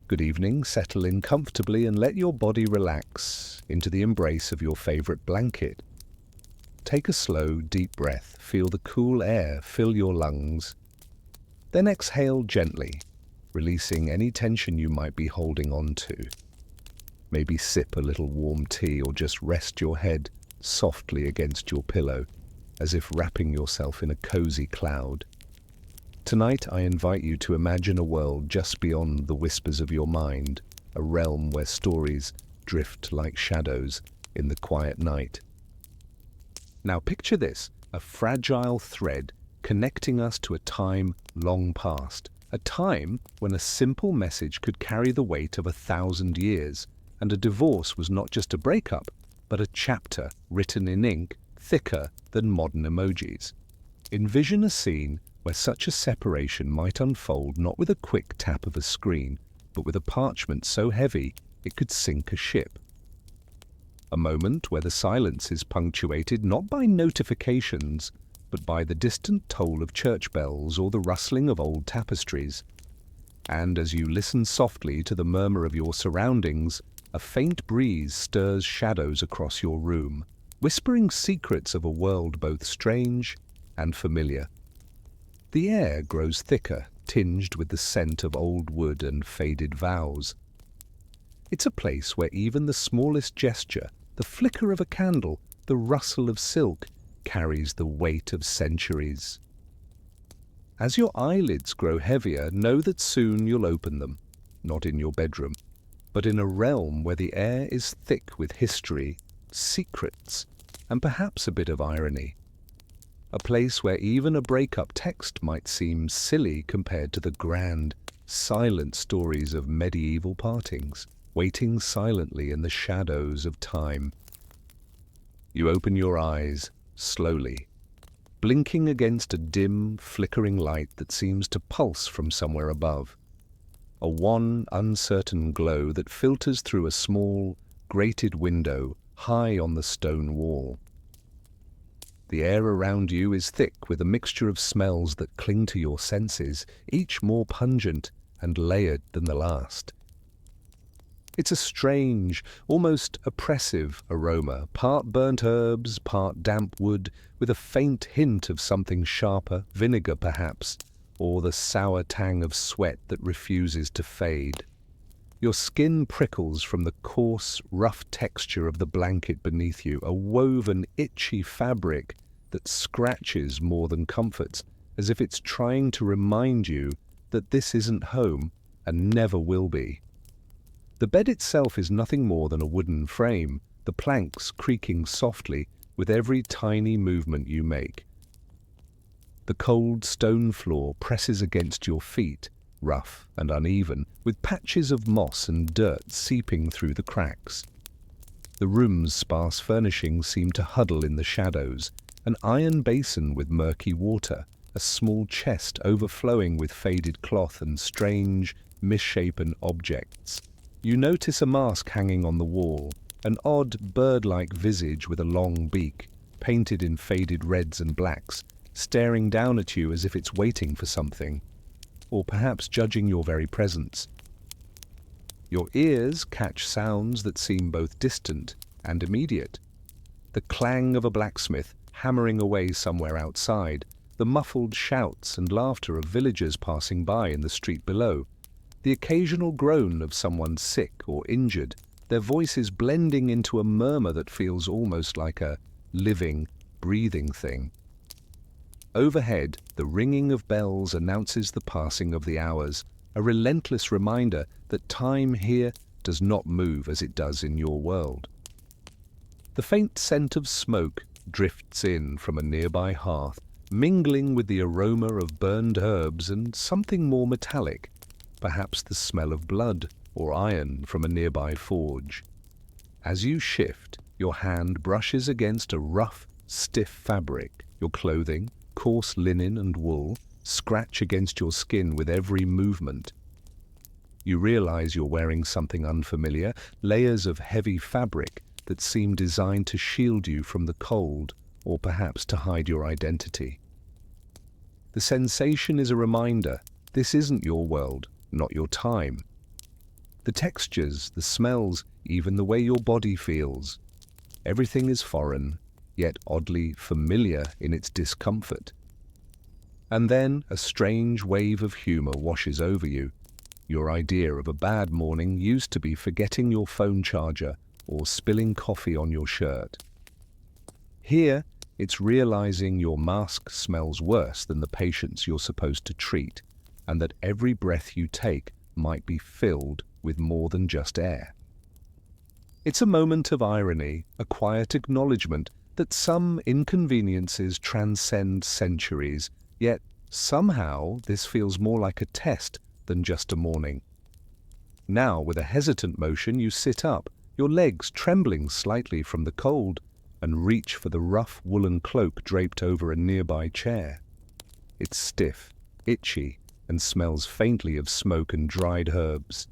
Good evening, settle in comfortably and let your body relax into the embrace of your favorite blanket. Take a slow, deep breath, feel the cool air fill your lungs. Then exhale gently, releasing any tension you might be holding on to. Maybe sip a little warm tea or just rest your head softly against your pillow, as if wrapping yourself in a cozy cloud. Tonight, I invite you to imagine a world just beyond the whispers of your mind, a realm where stories drift like shadows in the quiet night. Now picture this, a fragile thread connecting us to a time long past, a time when a simple message could carry the weight of 1,000 years, and a divorce was not just a breakup, but a chapter written in ink thicker than modern emojis. Envision a scene where such a separation might unfold not with a quick tap of a screen, but with a parchment so heavy it could sink a ship. A moment where the silence is punctuated not by notifications, but by the distant toll of church bells or the rustling of old tapestries. And as you listen softly to the murmur of your surroundings, a faint breeze stirs shadows across your room, whispering secrets of a world both strange and familiar. The air grows thicker, tinged with the scent of old wood and faded vows. It's a place where even the smallest gesture, the flicker of a candle, the rustle of silk, carries the weight of centuries. As your eyelids grow heavier, know that soon you'll open them, not in your bedroom, but in a realm where the air is thick with history, secrets, and perhaps a bit of irony. A place where even a breakup text might seem silly compared to the grand, silent stories of medieval partings, waiting silently in the shadows of time. You open your eyes, slowly, blinking against a dim, flickering light that seems to pulse from somewhere above. A wan, uncertain glow that filters through a small, grated window high on the stone wall. The air around you is thick with a mixture of smells that cling to your senses, each more pungent and layered than the last. It's a strange, almost oppressive aroma, part burnt herbs, part damp wood, with a faint hint of something sharper, vinegar perhaps, or the sour tang of sweat that refuses to fade. Your skin prickles from the coarse, rough texture of the blanket beneath you, a woven, itchy fabric that scratches more than comforts, as if it's trying to remind you that this isn't home and never will be. The bed itself is nothing more than a wooden frame, the planks creaking softly with every tiny movement you make. The cold stone floor presses against your feet, rough and uneven, with patches of moss and dirt seeping through the cracks. The room's sparse furnishings seem to huddle in the shadows, an iron basin with murky water, a small chest overflowing with faded cloth and strange, misshapen objects. You notice a mask hanging on the wall, an odd bird-like visage with a long beak, painted in faded reds and blacks, staring down at you as if it's waiting for something, or perhaps judging your very presence. Your ears catch sounds that seem both distant and immediate. The clang of a blacksmith hammering away somewhere outside, the muffled shouts and laughter of villagers passing by in the street below, the occasional groan of someone sick or injured, their voices blending into a murmur that feels almost like a living, breathing thing. Overhead, the ringing of bells announces the passing of the hours, a relentless reminder that time here does not move as it does in your world. The faint scent of smoke drifts in from a nearby hearth, mingling with the aroma of burned herbs and something more metallic, perhaps the smell of blood or iron from a nearby forge. As you shift, your hand brushes against a rough, stiff fabric, your clothing, coarse linen and wool, scratch against your skin with every movement. You realize you're wearing something unfamiliar, layers of heavy fabric that seem designed to shield you from the cold or perhaps to hide your identity. The sensation is a reminder, this isn't your world, not your time. The textures, the smells, even the way your body feels. Everything is foreign, yet oddly familiar in its discomfort. And then a strange wave of humor washes over you. Your idea of a bad morning used to be forgetting your phone charger or spilling coffee on your shirt. Here, it's realizing your mask smells worse than the patients you're supposed to treat, and that every breath you take might be filled with more than just air. It's a moment of irony, a quiet acknowledgement that some inconveniences transcend centuries, yet somehow this feels more like a test than just a morning. Now, with a hesitant motion, you sit up, your legs trembling slightly from the cold, and reach for the rough woolen cloak draped over a nearby chair. It's stiff, itchy, and smells faintly of smoke and dried herbs.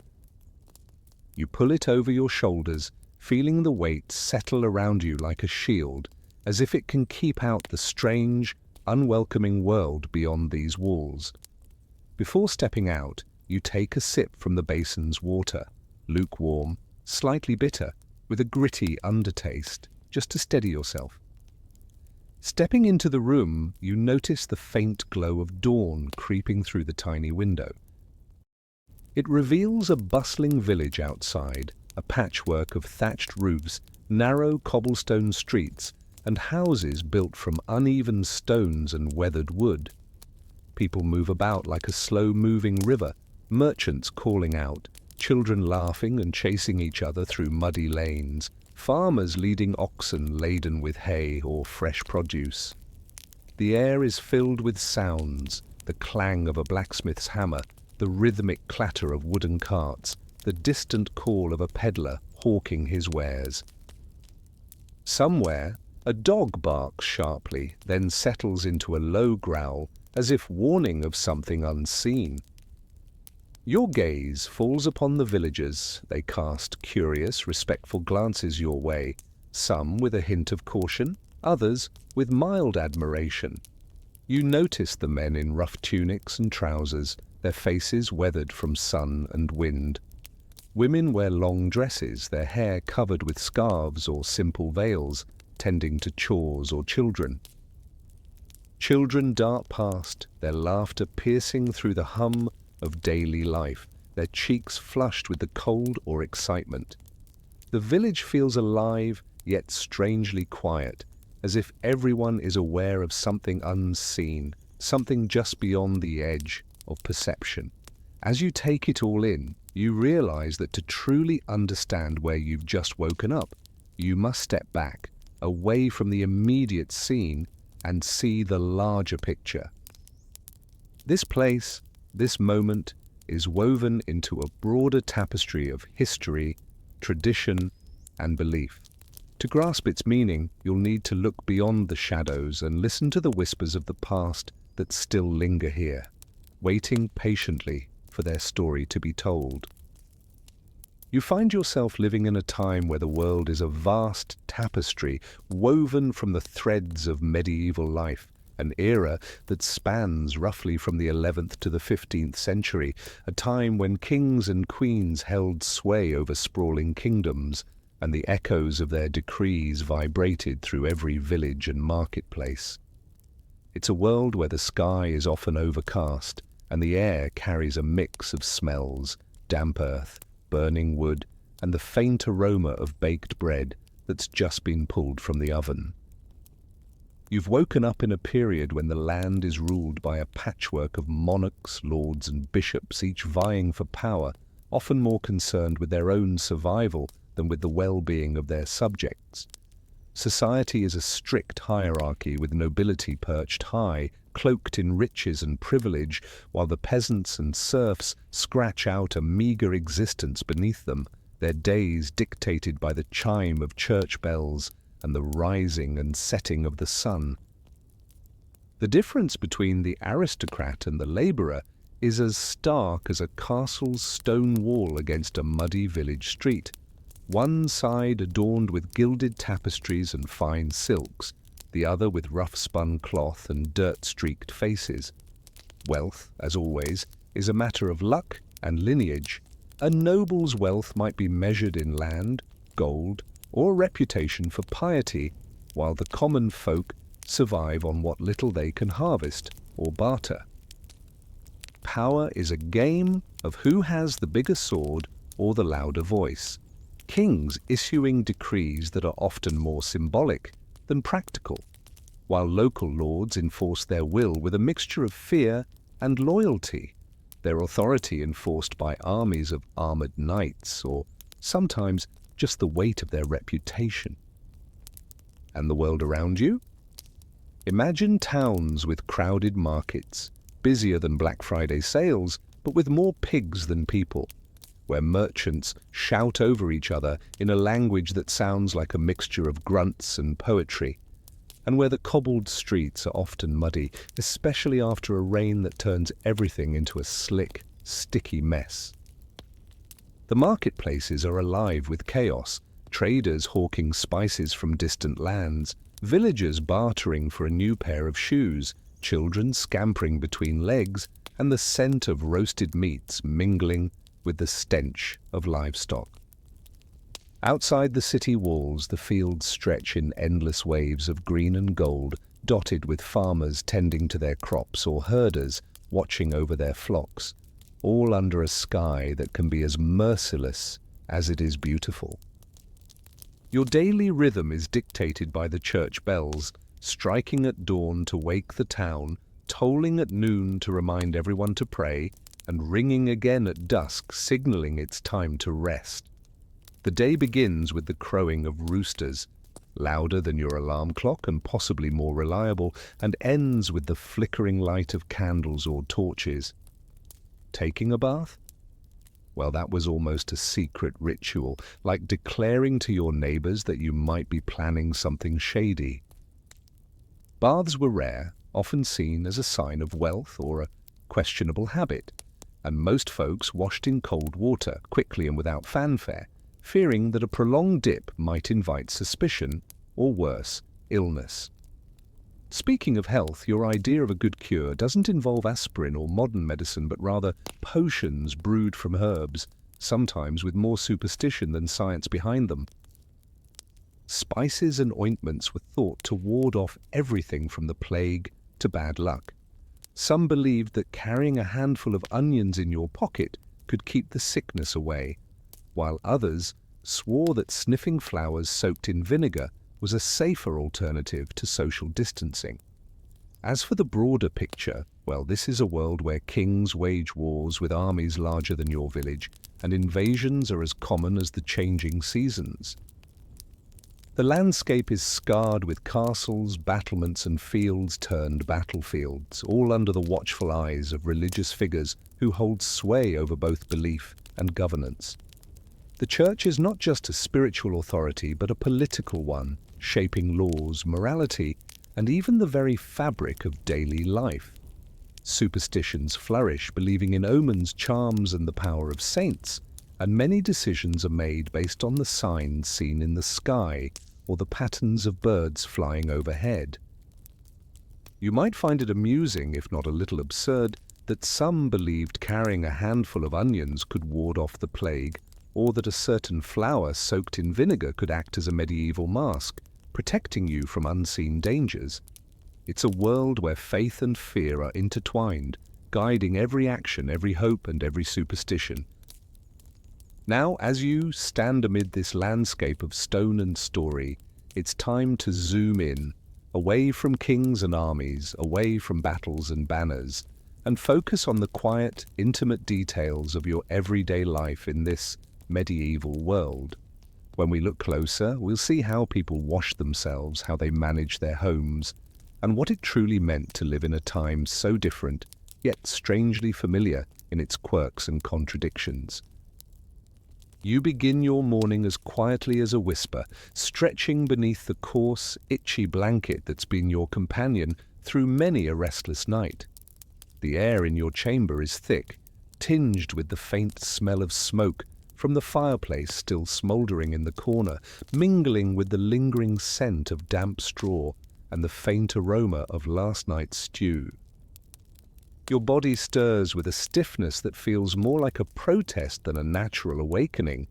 You pull it over your shoulders, feeling the weight settle around you like a shield, as if it can keep out the strange, unwelcoming world beyond these walls. Before stepping out, you take a sip from the basin's water, lukewarm, slightly bitter, with a gritty undertaste, just to steady yourself. Stepping into the room, you notice the faint glow of dawn creeping through the tiny window. It reveals a bustling village outside, a patchwork of thatched roofs, narrow cobblestone streets, and houses built from uneven stones and weathered wood. People move about like a slow-moving river, merchants calling out, children laughing and chasing each other through muddy lanes, farmers leading oxen laden with hay or fresh produce. The air is filled with sounds, the clang of a blacksmith's hammer, the rhythmic clatter of wooden carts, the distant call of a peddler hawking his wares. Somewhere, a dog barks sharply, then settles into a low growl, as if warning of something unseen. Your gaze falls upon the villagers. They cast curious, respectful glances your way, some with a hint of caution, others with mild admiration. You notice the men in rough tunics and trousers, their faces weathered from sun and wind. Women wear long dresses, their hair covered with scarves or simple veils, tending to chores or children. Children dart past, their laughter piercing through the hum of daily life, their cheeks flushed with the cold or excitement. The village feels alive, yet strangely quiet, as if everyone is aware of something unseen, something just beyond the edge of perception. As you take it all in, you realize that to truly understand where you've just woken up, you must step back, away from the immediate scene, and see the larger picture. This place, this moment, is woven into a broader tapestry of history, tradition, and belief. To grasp its meaning, you'll need to look beyond the shadows and listen to the whispers of the past that still linger here, waiting patiently for their story to be told. You find yourself living in a time where the world is a vast tapestry woven from the threads of medieval life, an era that spans roughly from the 11th to the 15th century, a time when kings and queens held sway over sprawling kingdoms, and the echoes of their decrees vibrated through every village and marketplace. It's a world where the sky is often overcast, and the air carries a mix of smells, damp earth, burning wood, and the faint aroma of baked bread that's just been pulled from the oven. You've woken up in a period when the land is ruled by a patchwork of monarchs, lords, and bishops, each vying for power, often more concerned with their own survival than with the well-being of their subjects. Society is a strict hierarchy with nobility perched high, cloaked in riches and privilege, while the peasants and serfs scratch out a meager existence beneath them, their days dictated by the chime of church bells and the rising and setting of the sun. The difference between the aristocrat and the labourer is as stark as a castle's stone wall against a muddy village street. One side adorned with gilded tapestries and fine silks, the other with rough-spun cloth and dirt-streaked faces. Wealth, as always, is a matter of luck and lineage. A noble's wealth might be measured in land, gold, or reputation for piety, while the common folk survive on what little they can harvest or barter. Power is a game of who has the bigger sword or the louder voice, kings issuing decrees that are often more symbolic than practical, while local lords enforce their will with a mixture of fear and loyalty, their authority enforced by armies of armored knights or sometimes just the weight of their reputation. And the world around you? Imagine towns with crowded markets, busier than Black Friday sales, but with more pigs than people, where merchants shout over each other in a language that sounds like a mixture of grunts and poetry, and where the cobbled streets are often muddy, especially after a rain that turns everything into a slick, sticky mess. The marketplaces are alive with chaos, traders hawking spices from distant lands, villagers bartering for a new pair of shoes, children scampering between legs, and the scent of roasted meats mingling with the stench of livestock. Outside the city walls, the fields stretch in endless waves of green and gold, dotted with farmers tending to their crops or herders watching over their flocks, all under a sky that can be as merciless as it is beautiful. Your daily rhythm is dictated by the church bells, striking at dawn to wake the town, tolling at noon to remind everyone to pray, and ringing again at dusk, signaling it's time to rest. The day begins with the crowing of roosters, louder than your alarm clock and possibly more reliable, and ends with the flickering light of candles or torches. Taking a bath? Well, that was almost a secret ritual, like declaring to your neighbors that you might be planning something shady. Baths were rare, often seen as a sign of wealth or a questionable habit, and most folks washed in cold water, quickly and without fanfare, fearing that a prolonged dip might invite suspicion, or worse, illness. Speaking of health, your idea of a good cure doesn't involve aspirin or modern medicine, but rather potions brewed from herbs, sometimes with more superstition than science behind them. Spices and ointments were thought to ward off everything from the plague to bad luck. Some believed that carrying a handful of onions in your pocket could keep the sickness away, while others swore that sniffing flowers soaked in vinegar was a safer alternative to social distancing. As for the broader picture, well, this is a world where kings wage wars with armies larger than your village, and invasions are as common as the changing seasons. The landscape is scarred with castles, battlements, and fields turned battlefields, all under the watchful eyes of religious figures who hold sway over both belief and governance. The church is not just a spiritual authority, but a political one, shaping laws, morality, and even the very fabric of daily life. Superstitions flourish, believing in omens, charms, and the power of saints, and many decisions are made based on the signs seen in the sky or the patterns of birds flying overhead. You might find it amusing, if not a little absurd, that some believed carrying a handful of onions could ward off the plague, or that a certain flower soaked in vinegar could act as a medieval mask, protecting you from unseen dangers. It's a world where faith and fear are intertwined, guiding every action, every hope, and every superstition. Now, as you stand amid this landscape of stone and story, it's time to zoom in, away from kings and armies, away from battles and banners, and focus on the quiet, intimate details of your everyday life in this medieval world. When we look closer, we'll see how people washed themselves, how they managed their homes, and what it truly meant to live in a time so different, yet strangely familiar in its quirks and contradictions. You begin your morning as quietly as a whisper, stretching beneath the coarse, itchy blanket that's been your companion through many a restless night. The air in your chamber is thick, tinged with the faint smell of smoke from the fireplace still smouldering in the corner, mingling with the lingering scent of damp straw and the faint aroma of last night's stew. Your body stirs with a stiffness that feels more like a protest than a natural awakening,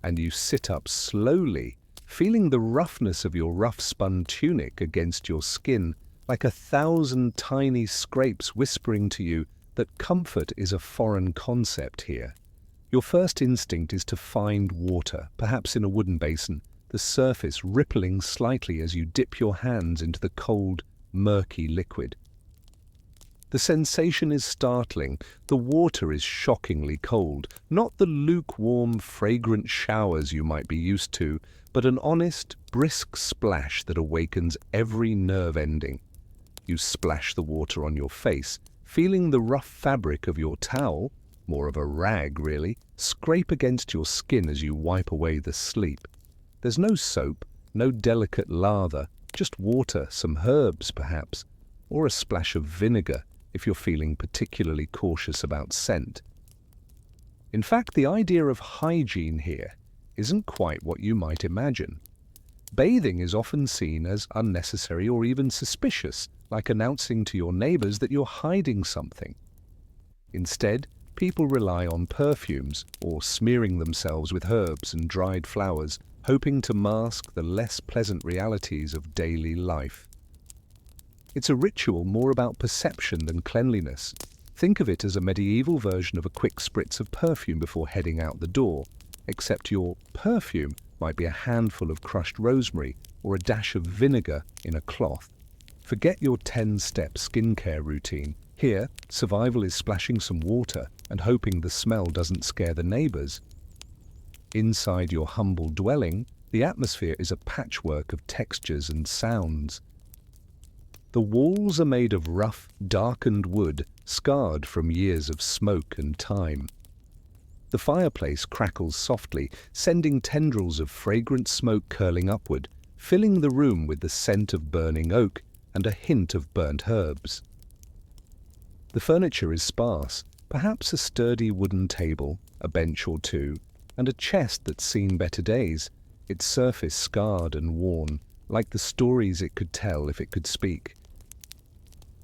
and you sit up slowly, feeling the roughness of your rough-spun tunic against your skin, like 1,000 tiny scrapes whispering to you that comfort is a foreign concept here. Your first instinct is to find water, perhaps in a wooden basin, the surface rippling slightly as you dip your hands into the cold, murky liquid. The sensation is startling. The water is shockingly cold, not the lukewarm, fragrant showers you might be used to, but an honest, brisk splash that awakens every nerve ending. You splash the water on your face, feeling the rough fabric of your towel, more of a rag really, scrape against your skin as you wipe away the sleep. There's no soap, no delicate lather, just water, some herbs perhaps, or a splash of vinegar if you're feeling particularly cautious about scent. In fact, the idea of hygiene here isn't quite what you might imagine. Bathing is often seen as unnecessary or even suspicious, like announcing to your neighbors that you're hiding something. Instead, people rely on perfumes or smearing themselves with herbs and dried flowers, hoping to mask the less pleasant realities of daily life. It's a ritual more about perception than cleanliness. Think of it as a medieval version of a quick spritz of perfume before heading out the door, except your perfume might be a handful of crushed rosemary or a dash of vinegar in a cloth. Forget your 10-step skincare routine. Here, survival is splashing some water and hoping the smell doesn't scare the neighbors. Inside your humble dwelling, the atmosphere is a patchwork of textures and sounds. The walls are made of rough, darkened wood, scarred from years of smoke and time. The fireplace crackles softly, sending tendrils of fragrant smoke curling upward, filling the room with the scent of burning oak and a hint of burnt herbs. The furniture is sparse, perhaps a sturdy wooden table, a bench or two, and a chest that's seen better days, its surface scarred and worn, like the stories it could tell if it could speak.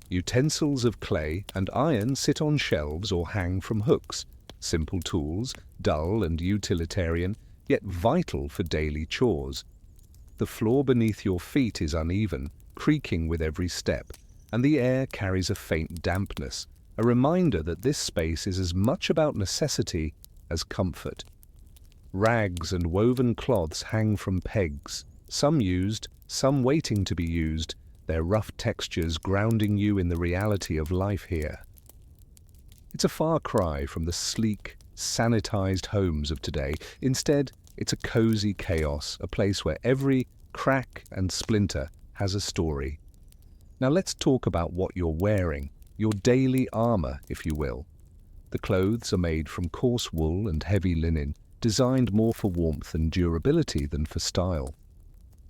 Utensils of clay and iron sit on shelves or hang from hooks, simple tools, dull and utilitarian, yet vital for daily chores. The floor beneath your feet is uneven, creaking with every step, and the air carries a faint dampness, a reminder that this space is as much about necessity as comfort. Rags and woven cloths hang from pegs, some used, some waiting to be used, their rough textures grounding you in the reality of life here. It's a far cry from the sleek, sanitized homes of today. Instead, it's a cozy chaos, a place where every crack and splinter has a story. Now let's talk about what you're wearing, your daily armor, if you will. The clothes are made from coarse wool and heavy linen, designed more for warmth and durability than for style.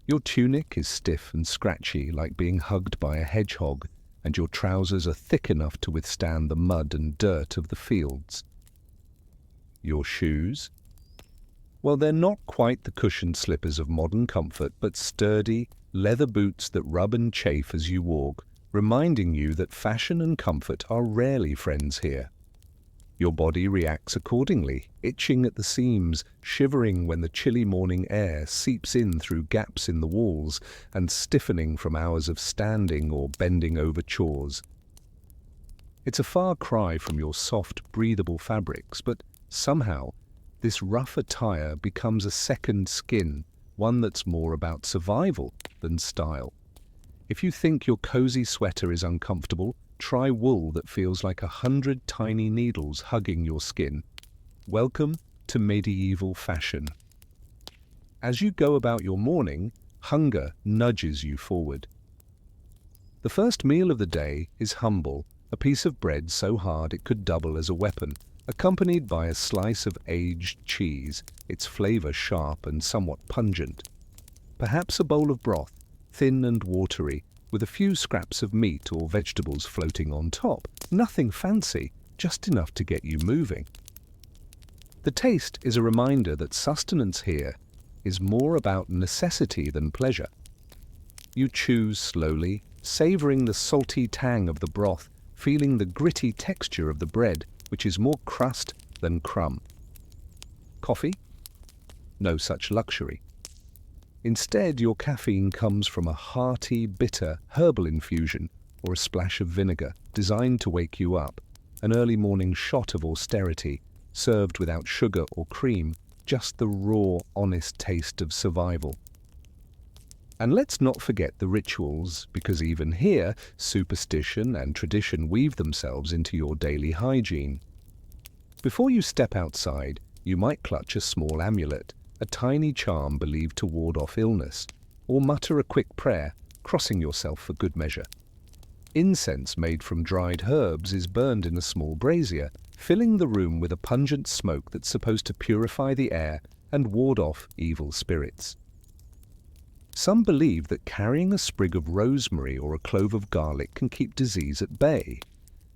Your tunic is stiff and scratchy, like being hugged by a hedgehog, and your trousers are thick enough to withstand the mud and dirt of the fields. Your shoes? Well, they're not quite the cushioned slippers of modern comfort, but sturdy, leather boots that rub and chafe as you walk, reminding you that fashion and comfort are rarely friends here. Your body reacts accordingly, itching at the seams, shivering when the chilly morning air seeps in through gaps in the walls, and stiffening from hours of standing or bending over chores. It's a far cry from your soft, breathable fabrics, but somehow this rough attire becomes a second skin, one that's more about survival than style. If you think your cozy sweater is uncomfortable, try wool that feels like 100 tiny needles hugging your skin. Welcome to medieval fashion. As you go about your morning, hunger nudges you forward. The first meal of the day is humble, a piece of bread so hard it could double as a weapon, accompanied by a slice of aged cheese, its flavor sharp and somewhat pungent. Perhaps a bowl of broth, thin and watery, with a few scraps of meat or vegetables floating on top. Nothing fancy, just enough to get you moving. The taste is a reminder that sustenance here is more about necessity than pleasure. You chew slowly, savoring the salty tang of the broth, feeling the gritty texture of the bread, which is more crust than crumb. Coffee? No such luxury. Instead, your caffeine comes from a hearty, bitter herbal infusion or a splash of vinegar designed to wake you up, an early morning shot of austerity, served without sugar or cream, just the raw, honest taste of survival. And let's not forget the rituals, because even here, superstition and tradition weave themselves into your daily hygiene. Before you step outside, you might clutch a small amulet, a tiny charm believed to ward off illness, or mutter a quick prayer, crossing yourself for good measure. Incense made from dried herbs is burned in a small brazier, filling the room with a pungent smoke that's supposed to purify the air and ward off evil spirits. Some believe that carrying a sprig of rosemary or a clove of garlic can keep disease at bay,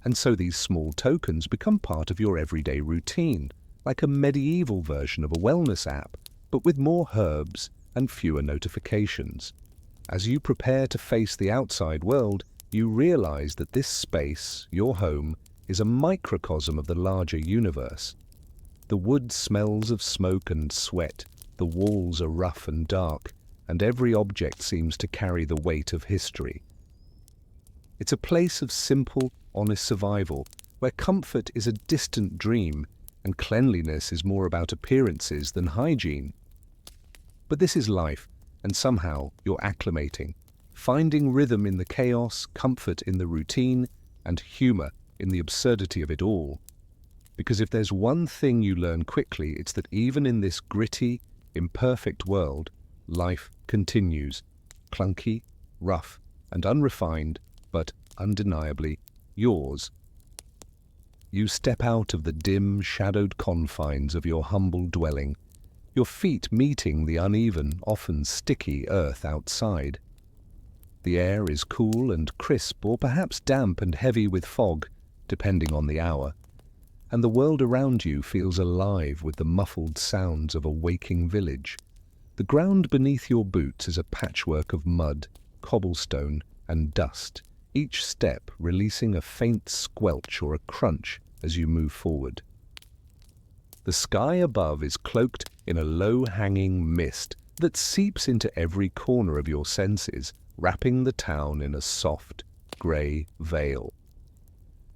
and so these small tokens become part of your everyday routine, like a medieval version of a wellness app, but with more herbs and fewer notifications. As you prepare to face the outside world, you realize that this space, your home, is a microcosm of the larger universe. The wood smells of smoke and sweat, the walls are rough and dark, and every object seems to carry the weight of history. It's a place of simple, honest survival, where comfort is a distant dream and cleanliness is more about appearances than hygiene. But this is life, and somehow you're acclimating, finding rhythm in the chaos, comfort in the routine, and humor in the absurdity of it all. Because if there's one thing you learn quickly, it's that even in this gritty, imperfect world, life continues, clunky, rough, and unrefined, but undeniably yours. You step out of the dim, shadowed confines of your humble dwelling, your feet meeting the uneven, often sticky earth outside. The air is cool and crisp, or perhaps damp and heavy with fog, depending on the hour, and the world around you feels alive with the muffled sounds of a waking village. The ground beneath your boots is a patchwork of mud, cobblestone, and dust, each step releasing a faint squelch or a crunch as you move forward. The sky above is cloaked in a low-hanging mist that seeps into every corner of your senses, wrapping the town in a soft, grey veil.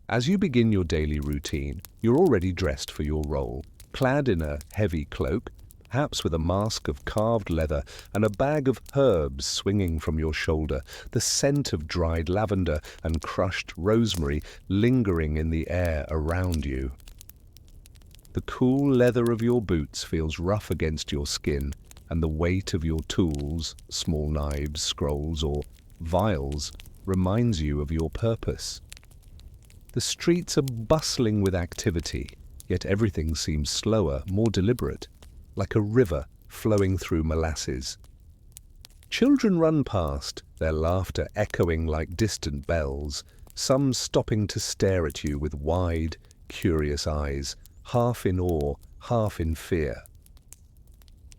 As you begin your daily routine, you're already dressed for your role, clad in a heavy cloak, perhaps with a mask of carved leather and a bag of herbs swinging from your shoulder, the scent of dried lavender and crushed rosemary lingering in the air around you. The cool leather of your boots feels rough against your skin, and the weight of your tools, small knives, scrolls, or vials, reminds you of your purpose. The streets are bustling with activity, yet everything seems slower, more deliberate, like a river flowing through molasses. Children run past, their laughter echoing like distant bells, some stopping to stare at you with wide, curious eyes, half in awe, half in fear.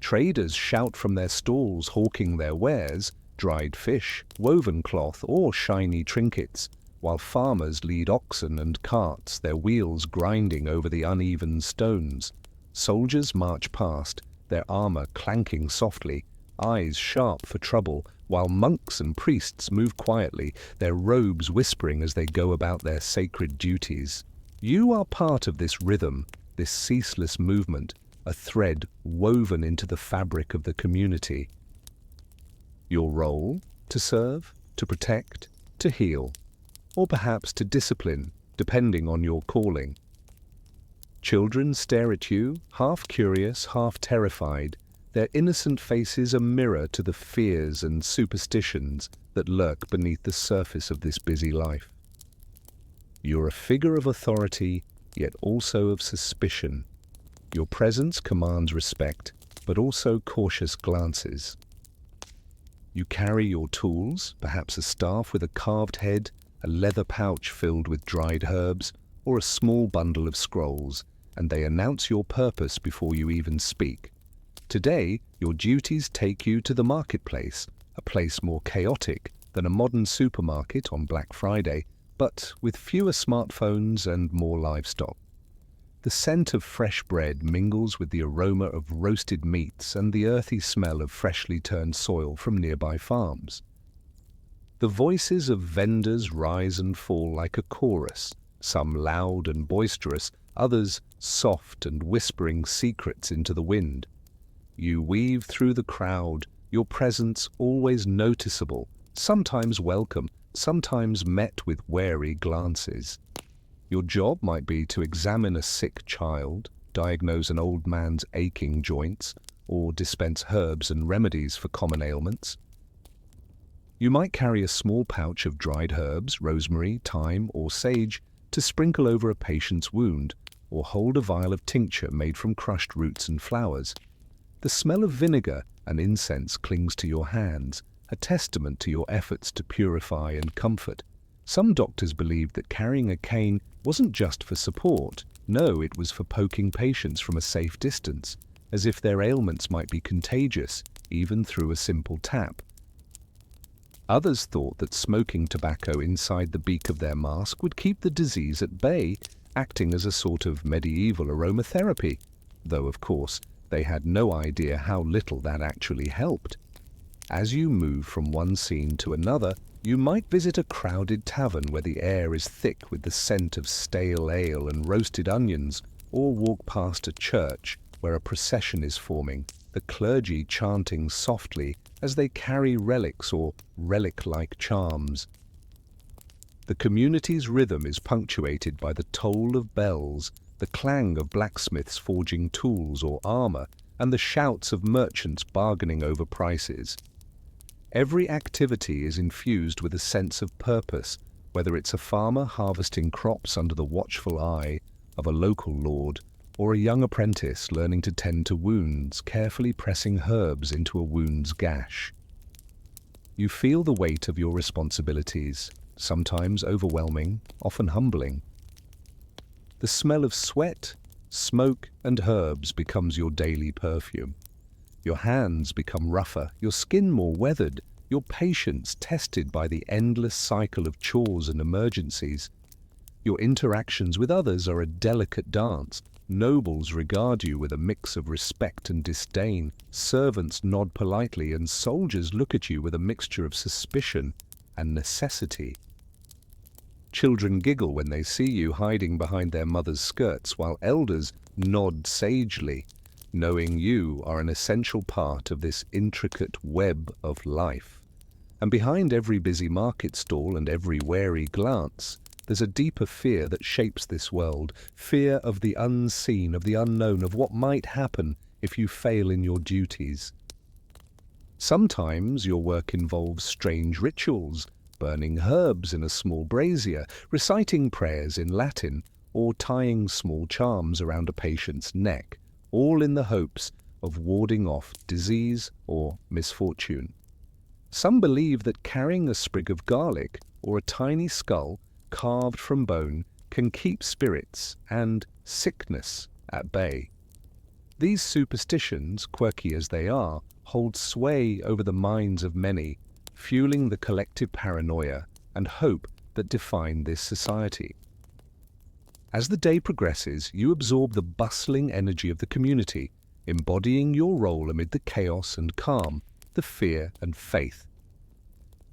Traders shout from their stalls hawking their wares, dried fish, woven cloth, or shiny trinkets, while farmers lead oxen and carts, their wheels grinding over the uneven stones. Soldiers march past, their armor clanking softly, eyes sharp for trouble, while monks and priests move quietly, their robes whispering as they go about their sacred duties. You are part of this rhythm, this ceaseless movement, a thread woven into the fabric of the community. Your role? To serve, to protect, to heal, or perhaps to discipline, depending on your calling. Children stare at you, half curious, half terrified, their innocent faces a mirror to the fears and superstitions that lurk beneath the surface of this busy life. You're a figure of authority, yet also of suspicion. Your presence commands respect, but also cautious glances. You carry your tools, perhaps a staff with a carved head, a leather pouch filled with dried herbs, or a small bundle of scrolls, and they announce your purpose before you even speak. Today, your duties take you to the marketplace, a place more chaotic than a modern supermarket on Black Friday, but with fewer smartphones and more livestock. The scent of fresh bread mingles with the aroma of roasted meats and the earthy smell of freshly turned soil from nearby farms. The voices of vendors rise and fall like a chorus, some loud and boisterous, others soft and whispering secrets into the wind. You weave through the crowd, your presence always noticeable, sometimes welcome, sometimes met with wary glances. Your job might be to examine a sick child, diagnose an old man's aching joints, or dispense herbs and remedies for common ailments. You might carry a small pouch of dried herbs, rosemary, thyme, or sage to sprinkle over a patient's wound, or hold a vial of tincture made from crushed roots and flowers. The smell of vinegar and incense clings to your hands, a testament to your efforts to purify and comfort. Some doctors believed that carrying a cane wasn't just for support. No, it was for poking patients from a safe distance, as if their ailments might be contagious, even through a simple tap. Others thought that smoking tobacco inside the beak of their mask would keep the disease at bay, acting as a sort of medieval aromatherapy, though of course they had no idea how little that actually helped. As you move from one scene to another, you might visit a crowded tavern where the air is thick with the scent of stale ale and roasted onions, or walk past a church where a procession is forming, the clergy chanting softly as they carry relics or relic-like charms. The community's rhythm is punctuated by the toll of bells, the clang of blacksmiths forging tools or armor, and the shouts of merchants bargaining over prices. Every activity is infused with a sense of purpose, whether it's a farmer harvesting crops under the watchful eye of a local lord, or a young apprentice learning to tend to wounds, carefully pressing herbs into a wound's gash. You feel the weight of your responsibilities, sometimes overwhelming, often humbling. The smell of sweat, smoke, and herbs becomes your daily perfume. Your hands become rougher, your skin more weathered, your patience tested by the endless cycle of chores and emergencies. Your interactions with others are a delicate dance. Nobles regard you with a mix of respect and disdain, servants nod politely, and soldiers look at you with a mixture of suspicion and necessity. Children giggle when they see you hiding behind their mother's skirts, while elders nod sagely, knowing you are an essential part of this intricate web of life. And behind every busy market stall and every wary glance, there's a deeper fear that shapes this world, fear of the unseen, of the unknown, of what might happen if you fail in your duties. Sometimes your work involves strange rituals, burning herbs in a small brazier, reciting prayers in Latin, or tying small charms around a patient's neck, all in the hopes of warding off disease or misfortune. Some believe that carrying a sprig of garlic or a tiny skull carved from bone can keep spirits and sickness at bay. These superstitions, quirky as they are, hold sway over the minds of many, fueling the collective paranoia and hope that define this society. As the day progresses, you absorb the bustling energy of the community, embodying your role amid the chaos and calm, the fear and faith.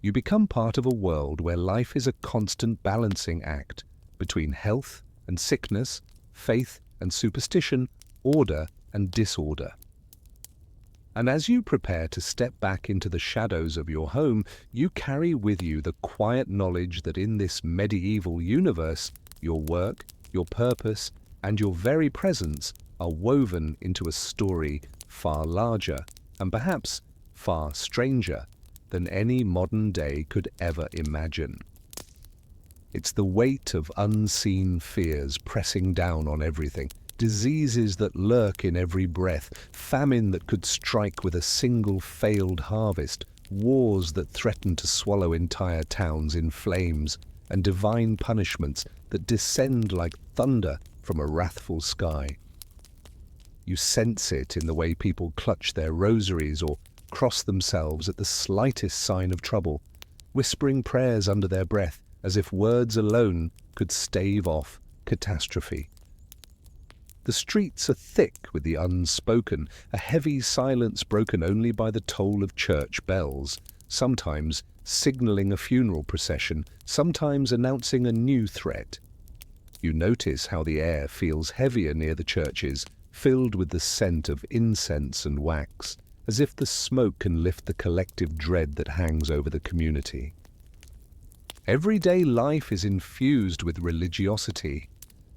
You become part of a world where life is a constant balancing act between health and sickness, faith and superstition, order and disorder. And as you prepare to step back into the shadows of your home, you carry with you the quiet knowledge that in this medieval universe, your work, your purpose, and your very presence are woven into a story far larger and perhaps far stranger than any modern day could ever imagine. It's the weight of unseen fears pressing down on everything, diseases that lurk in every breath, famine that could strike with a single failed harvest, wars that threaten to swallow entire towns in flames, and divine punishments that descend like thunder from a wrathful sky. You sense it in the way people clutch their rosaries or cross themselves at the slightest sign of trouble, whispering prayers under their breath, as if words alone could stave off catastrophe. The streets are thick with the unspoken, a heavy silence broken only by the toll of church bells, sometimes signalling a funeral procession, sometimes announcing a new threat. You notice how the air feels heavier near the churches, filled with the scent of incense and wax, as if the smoke can lift the collective dread that hangs over the community. Everyday life is infused with religiosity.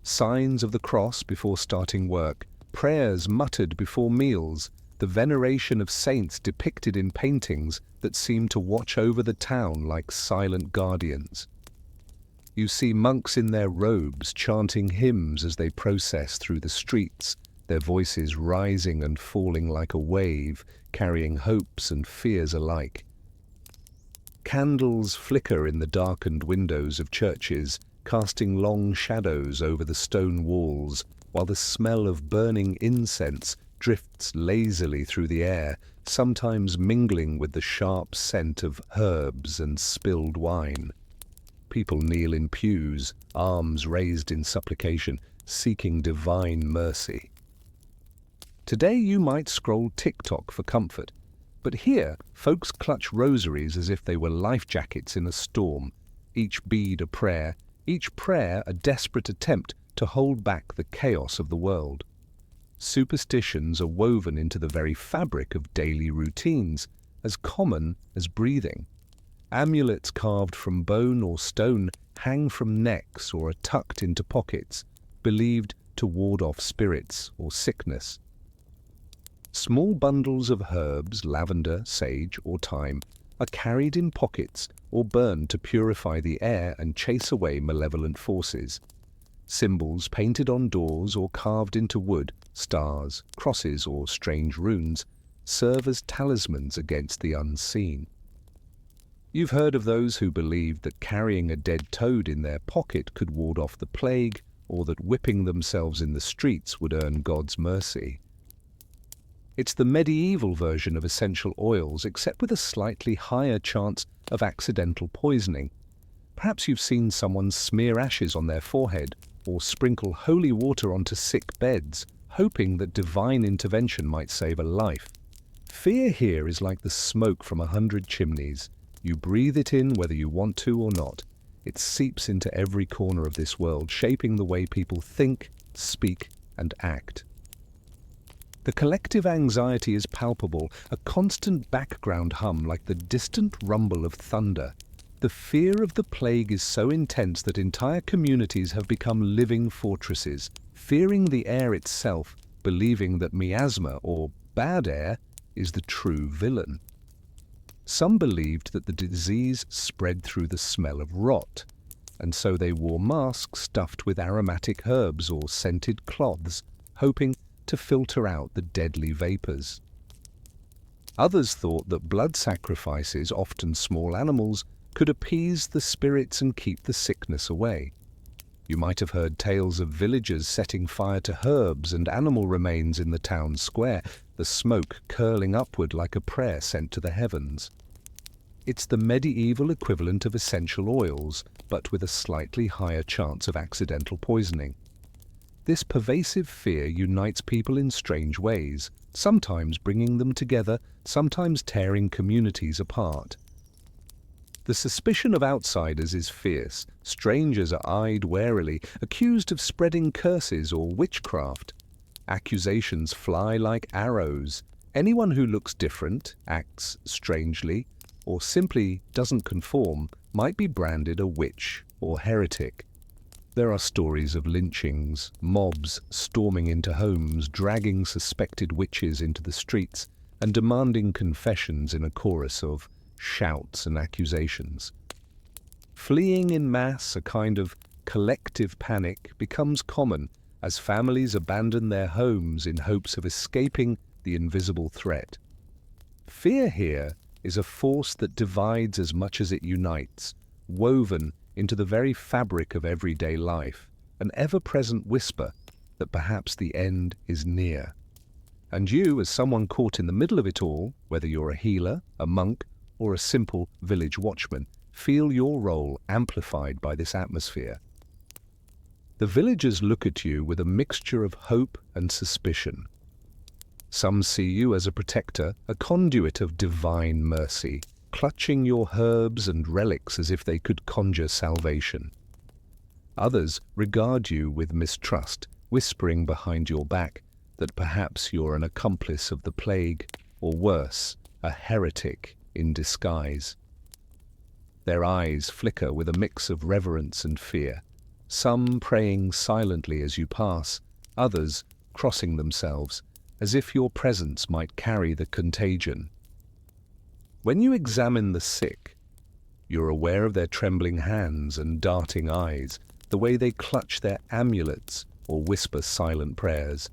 Signs of the cross before starting work, prayers muttered before meals, the veneration of saints depicted in paintings that seem to watch over the town like silent guardians. You see monks in their robes chanting hymns as they process through the streets, their voices rising and falling like a wave, carrying hopes and fears alike. Candles flicker in the darkened windows of churches, casting long shadows over the stone walls, while the smell of burning incense drifts lazily through the air, sometimes mingling with the sharp scent of herbs and spilled wine. People kneel in pews, arms raised in supplication, seeking divine mercy. Today you might scroll TikTok for comfort, but here folks clutch rosaries as if they were life jackets in a storm, each bead a prayer, each prayer a desperate attempt to hold back the chaos of the world. Superstitions are woven into the very fabric of daily routines, as common as breathing. Amulets carved from bone or stone hang from necks or are tucked into pockets, believed to ward off spirits or sickness. Small bundles of herbs, lavender, sage, or thyme, are carried in pockets or burned to purify the air and chase away malevolent forces. Symbols painted on doors or carved into wood, stars, crosses, or strange runes, serve as talismans against the unseen. You've heard of those who believed that carrying a dead toad in their pocket could ward off the plague, or that whipping themselves in the streets would earn God's mercy. It's the medieval version of essential oils, except with a slightly higher chance of accidental poisoning. Perhaps you've seen someone smear ashes on their forehead or sprinkle holy water onto sick beds, hoping that divine intervention might save a life. Fear here is like the smoke from 100 chimneys. You breathe it in whether you want to or not. It seeps into every corner of this world, shaping the way people think, speak, and act. The collective anxiety is palpable, a constant background hum like the distant rumble of thunder. The fear of the plague is so intense that entire communities have become living fortresses, fearing the air itself, believing that miasma, or bad air, is the true villain. Some believed that the disease spread through the smell of rot, and so they wore masks stuffed with aromatic herbs or scented cloths, hoping to filter out the deadly vapors. Others thought that blood sacrifices, often small animals, could appease the spirits and keep the sickness away. You might have heard tales of villagers setting fire to herbs and animal remains in the town square, the smoke curling upward like a prayer sent to the heavens. It's the medieval equivalent of essential oils, but with a slightly higher chance of accidental poisoning. This pervasive fear unites people in strange ways, sometimes bringing them together, sometimes tearing communities apart. The suspicion of outsiders is fierce. Strangers are eyed warily, accused of spreading curses or witchcraft. Accusations fly like arrows. Anyone who looks different, acts strangely, or simply doesn't conform might be branded a witch or heretic. There are stories of lynchings, mobs storming into homes, dragging suspected witches into the streets, and demanding confessions in a chorus of shouts and accusations. Fleeing in mass, a kind of collective panic, becomes common as families abandon their homes in hopes of escaping the invisible threat. Fear here is a force that divides as much as it unites, woven into the very fabric of everyday life, an ever-present whisper that perhaps the end is near. And you, as someone caught in the middle of it all, whether you're a healer, a monk, or a simple village watchman, Feel your role amplified by this atmosphere. The villagers look at you with a mixture of hope and suspicion. Some see you as a protector, a conduit of divine mercy, clutching your herbs and relics as if they could conjure salvation. Others regard you with mistrust, whispering behind your back that perhaps you're an accomplice of the plague, or worse, a heretic in disguise. Their eyes flicker with a mix of reverence and fear, some praying silently as you pass, others crossing themselves, as if your presence might carry the contagion. When you examine the sick, you're aware of their trembling hands and darting eyes, the way they clutch their amulets or whisper silent prayers.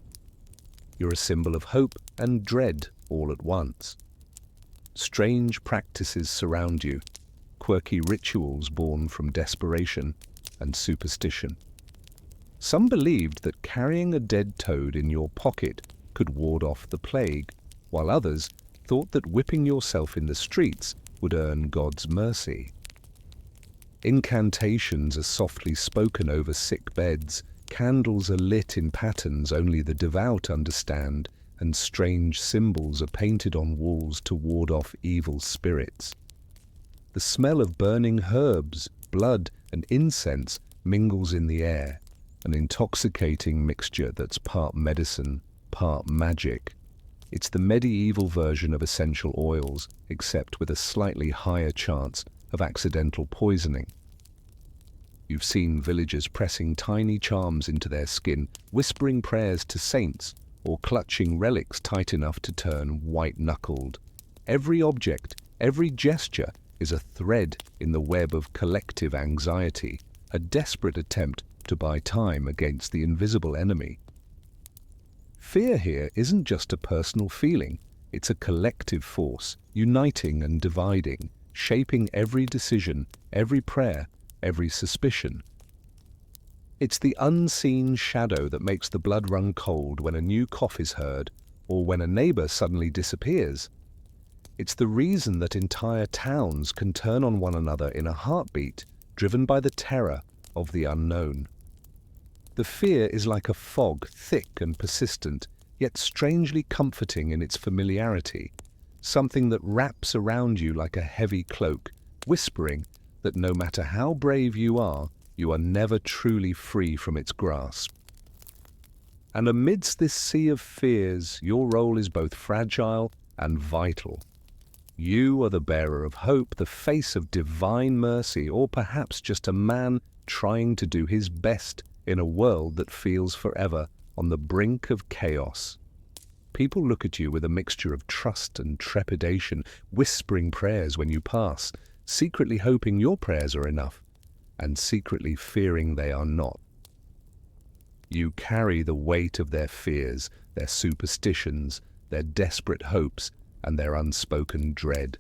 You're a symbol of hope and dread all at once. Strange practices surround you, quirky rituals born from desperation and superstition. Some believed that carrying a dead toad in your pocket could ward off the plague, while others thought that whipping yourself in the streets would earn God's mercy. Incantations are softly spoken over sick beds, candles are lit in patterns only the devout understand, and strange symbols are painted on walls to ward off evil spirits. The smell of burning herbs, blood, and incense mingles in the air, an intoxicating mixture that's part medicine, part magic. It's the medieval version of essential oils, except with a slightly higher chance of accidental poisoning. You've seen villagers pressing tiny charms into their skin, whispering prayers to saints, or clutching relics tight enough to turn white-knuckled. Every object, every gesture is a thread in the web of collective anxiety, a desperate attempt to buy time against the invisible enemy. Fear here isn't just a personal feeling, it's a collective force, uniting and dividing, shaping every decision, every prayer, every suspicion. It's the unseen shadow that makes the blood run cold when a new cough is heard, or when a neighbor suddenly disappears. It's the reason that entire towns can turn on one another in a heartbeat, driven by the terror of the unknown. The fear is like a fog, thick and persistent, yet strangely comforting in its familiarity, something that wraps around you like a heavy cloak, whispering that no matter how brave you are never truly free from its grasp. And amidst this sea of fears, your role is both fragile and vital. You are the bearer of hope, the face of divine mercy, or perhaps just a man trying to do his best in a world that feels forever on the brink of chaos. People look at you with a mixture of trust and trepidation, whispering prayers when you pass, secretly hoping your prayers are enough, and secretly fearing they are not. You carry the weight of their fears, their superstitions, their desperate hopes, and their unspoken dread.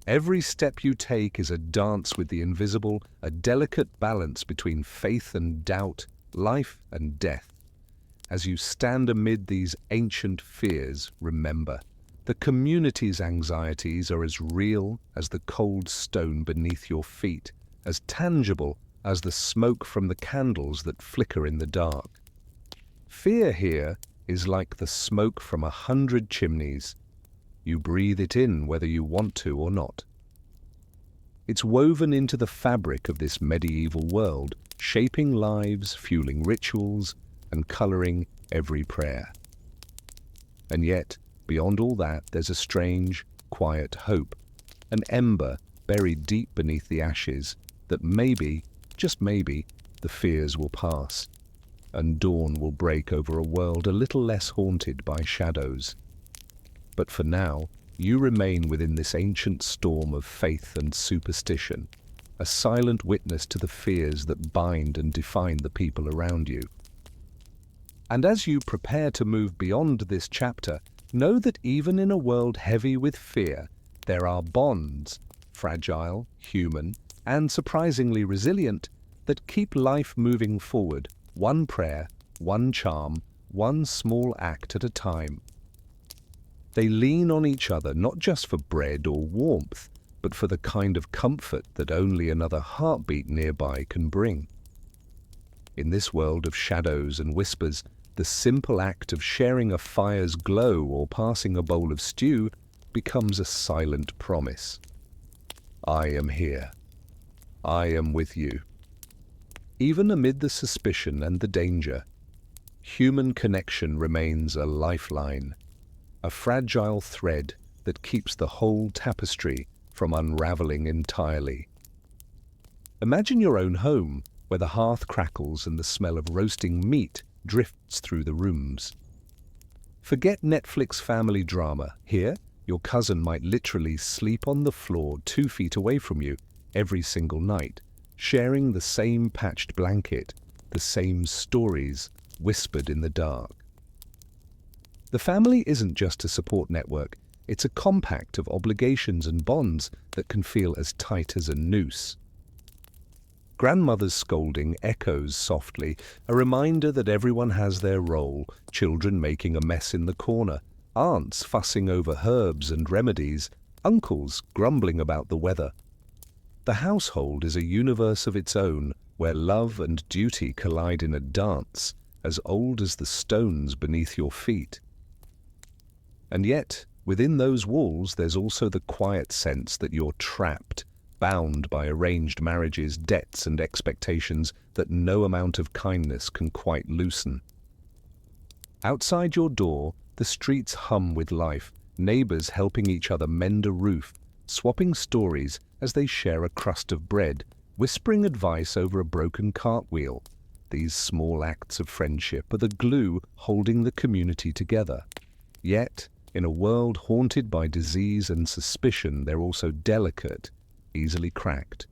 Every step you take is a dance with the invisible, a delicate balance between faith and doubt, life and death. As you stand amid these ancient fears, remember, the community's anxieties are as real as the cold stone beneath your feet, as tangible as the smoke from the candles that flicker in the dark. Fear here is like the smoke from 100 chimneys. You breathe it in whether you want to or not. It's woven into the fabric of this medieval world, shaping lives, fueling rituals, and coloring every prayer. And yet, beyond all that, there's a strange, quiet hope, an ember buried deep beneath the ashes that maybe, just maybe, the fears will pass, and dawn will break over a world a little less haunted by shadows. But for now, you remain within this ancient storm of faith and superstition, a silent witness to the fears that bind and define the people around you. And as you prepare to move beyond this chapter, know that even in a world heavy with fear, there are bonds, fragile, human, and surprisingly resilient, that keep life moving forward, one prayer, one charm, one small act at a time. They lean on each other not just for bread or warmth, but for the kind of comfort that only another heartbeat nearby can bring. In this world of shadows and whispers, the simple act of sharing a fire's glow or passing a bowl of stew becomes a silent promise. I am here. I am with you. Even amid the suspicion and the danger, human connection remains a lifeline, a fragile thread that keeps the whole tapestry from unraveling entirely. Imagine your own home, where the hearth crackles and the smell of roasting meat drifts through the rooms. Forget Netflix family drama. Here, your cousin might literally sleep on the floor 2 feet away from you every single night, sharing the same patched blanket, the same stories whispered in the dark. The family isn't just a support network, it's a compact of obligations and bonds that can feel as tight as a noose. Grandmother's scolding echoes softly, a reminder that everyone has their role, children making a mess in the corner, aunts fussing over herbs and remedies, uncles grumbling about the weather. The household is a universe of its own, where love and duty collide in a dance as old as the stones beneath your feet. And yet, within those walls, there's also the quiet sense that you're trapped, bound by arranged marriages, debts, and expectations that no amount of kindness can quite loosen. Outside your door, the streets hum with life, neighbors helping each other mend a roof, swapping stories as they share a crust of bread, whispering advice over a broken cartwheel. These small acts of friendship are the glue holding the community together. Yet, in a world haunted by disease and suspicion, they're also delicate, easily cracked.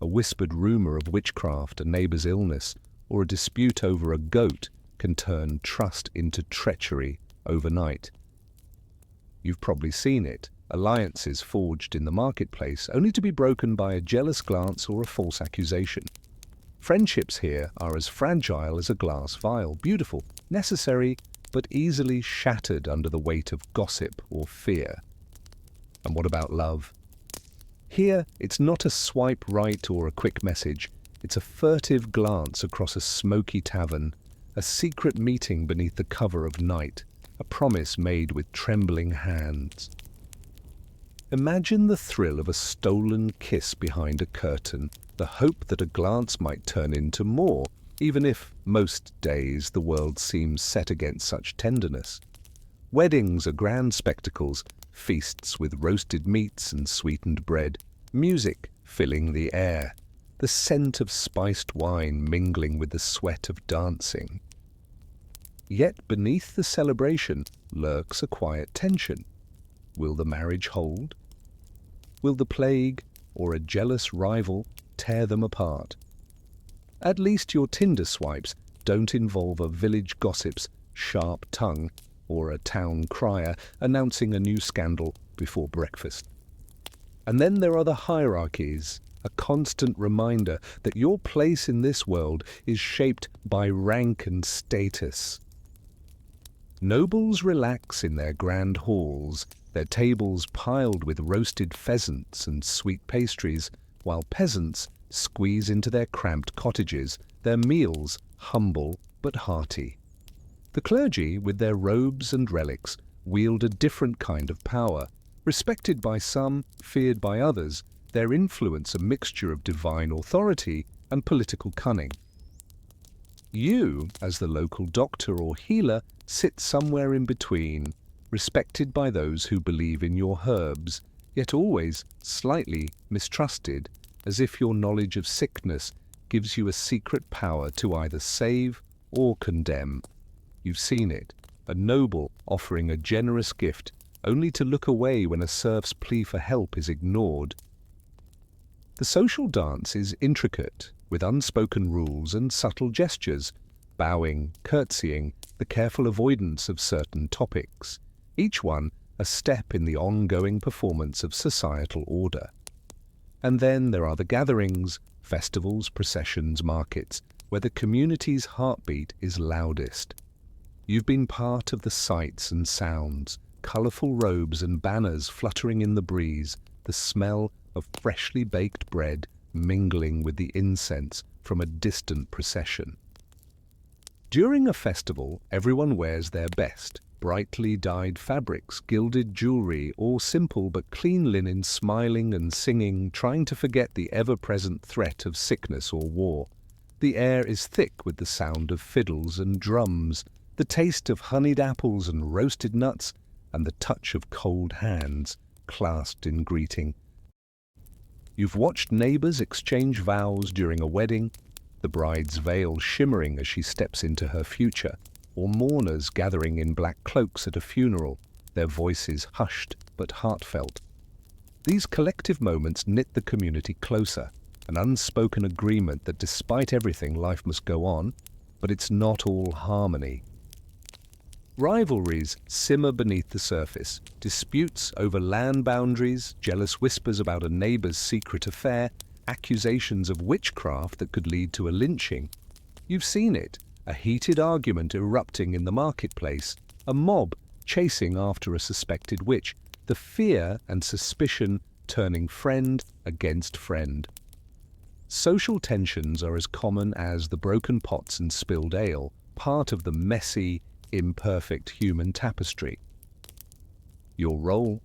A whispered rumor of witchcraft, a neighbor's illness, or a dispute over a goat can turn trust into treachery overnight. You've probably seen it, alliances forged in the marketplace only to be broken by a jealous glance or a false accusation. Friendships here are as fragile as a glass vial, beautiful, necessary, but easily shattered under the weight of gossip or fear. And what about love? Here, it's not a swipe right or a quick message. It's a furtive glance across a smoky tavern, a secret meeting beneath the cover of night, a promise made with trembling hands. Imagine the thrill of a stolen kiss behind a curtain, the hope that a glance might turn into more, even if, most days, the world seems set against such tenderness. Weddings are grand spectacles, feasts with roasted meats and sweetened bread, music filling the air, the scent of spiced wine mingling with the sweat of dancing. Yet beneath the celebration lurks a quiet tension. Will the marriage hold? Will the plague or a jealous rival tear them apart? At least your Tinder swipes don't involve a village gossip's sharp tongue or a town crier announcing a new scandal before breakfast. And then there are the hierarchies, a constant reminder that your place in this world is shaped by rank and status. Nobles relax in their grand halls, their tables piled with roasted pheasants and sweet pastries, while peasants squeeze into their cramped cottages, their meals humble but hearty. The clergy, with their robes and relics, wield a different kind of power. Respected by some, feared by others, their influence a mixture of divine authority and political cunning. You, as the local doctor or healer, sit somewhere in between, respected by those who believe in your herbs, yet always slightly mistrusted, as if your knowledge of sickness gives you a secret power to either save or condemn. You've seen it, a noble offering a generous gift only to look away when a serf's plea for help is ignored. The social dance is intricate, with unspoken rules and subtle gestures, bowing, curtsying, the careful avoidance of certain topics, each one a step in the ongoing performance of societal order. And then there are the gatherings, festivals, processions, markets, where the community's heartbeat is loudest. You've been part of the sights and sounds, colourful robes and banners fluttering in the breeze, the smell of freshly baked bread mingling with the incense from a distant procession. During a festival, everyone wears their best, brightly dyed fabrics, gilded jewelry, or simple but clean linen, smiling and singing, trying to forget the ever-present threat of sickness or war. The air is thick with the sound of fiddles and drums, the taste of honeyed apples and roasted nuts, and the touch of cold hands clasped in greeting. You've watched neighbors exchange vows during a wedding, the bride's veil shimmering as she steps into her future, or mourners gathering in black cloaks at a funeral, their voices hushed but heartfelt. These collective moments knit the community closer, an unspoken agreement that despite everything, life must go on, but it's not all harmony. Rivalries simmer beneath the surface, disputes over land boundaries, jealous whispers about a neighbor's secret affair, accusations of witchcraft that could lead to a lynching. You've seen it, a heated argument erupting in the marketplace, a mob chasing after a suspected witch, the fear and suspicion turning friend against friend. Social tensions are as common as the broken pots and spilled ale, part of the messy, imperfect human tapestry. Your role,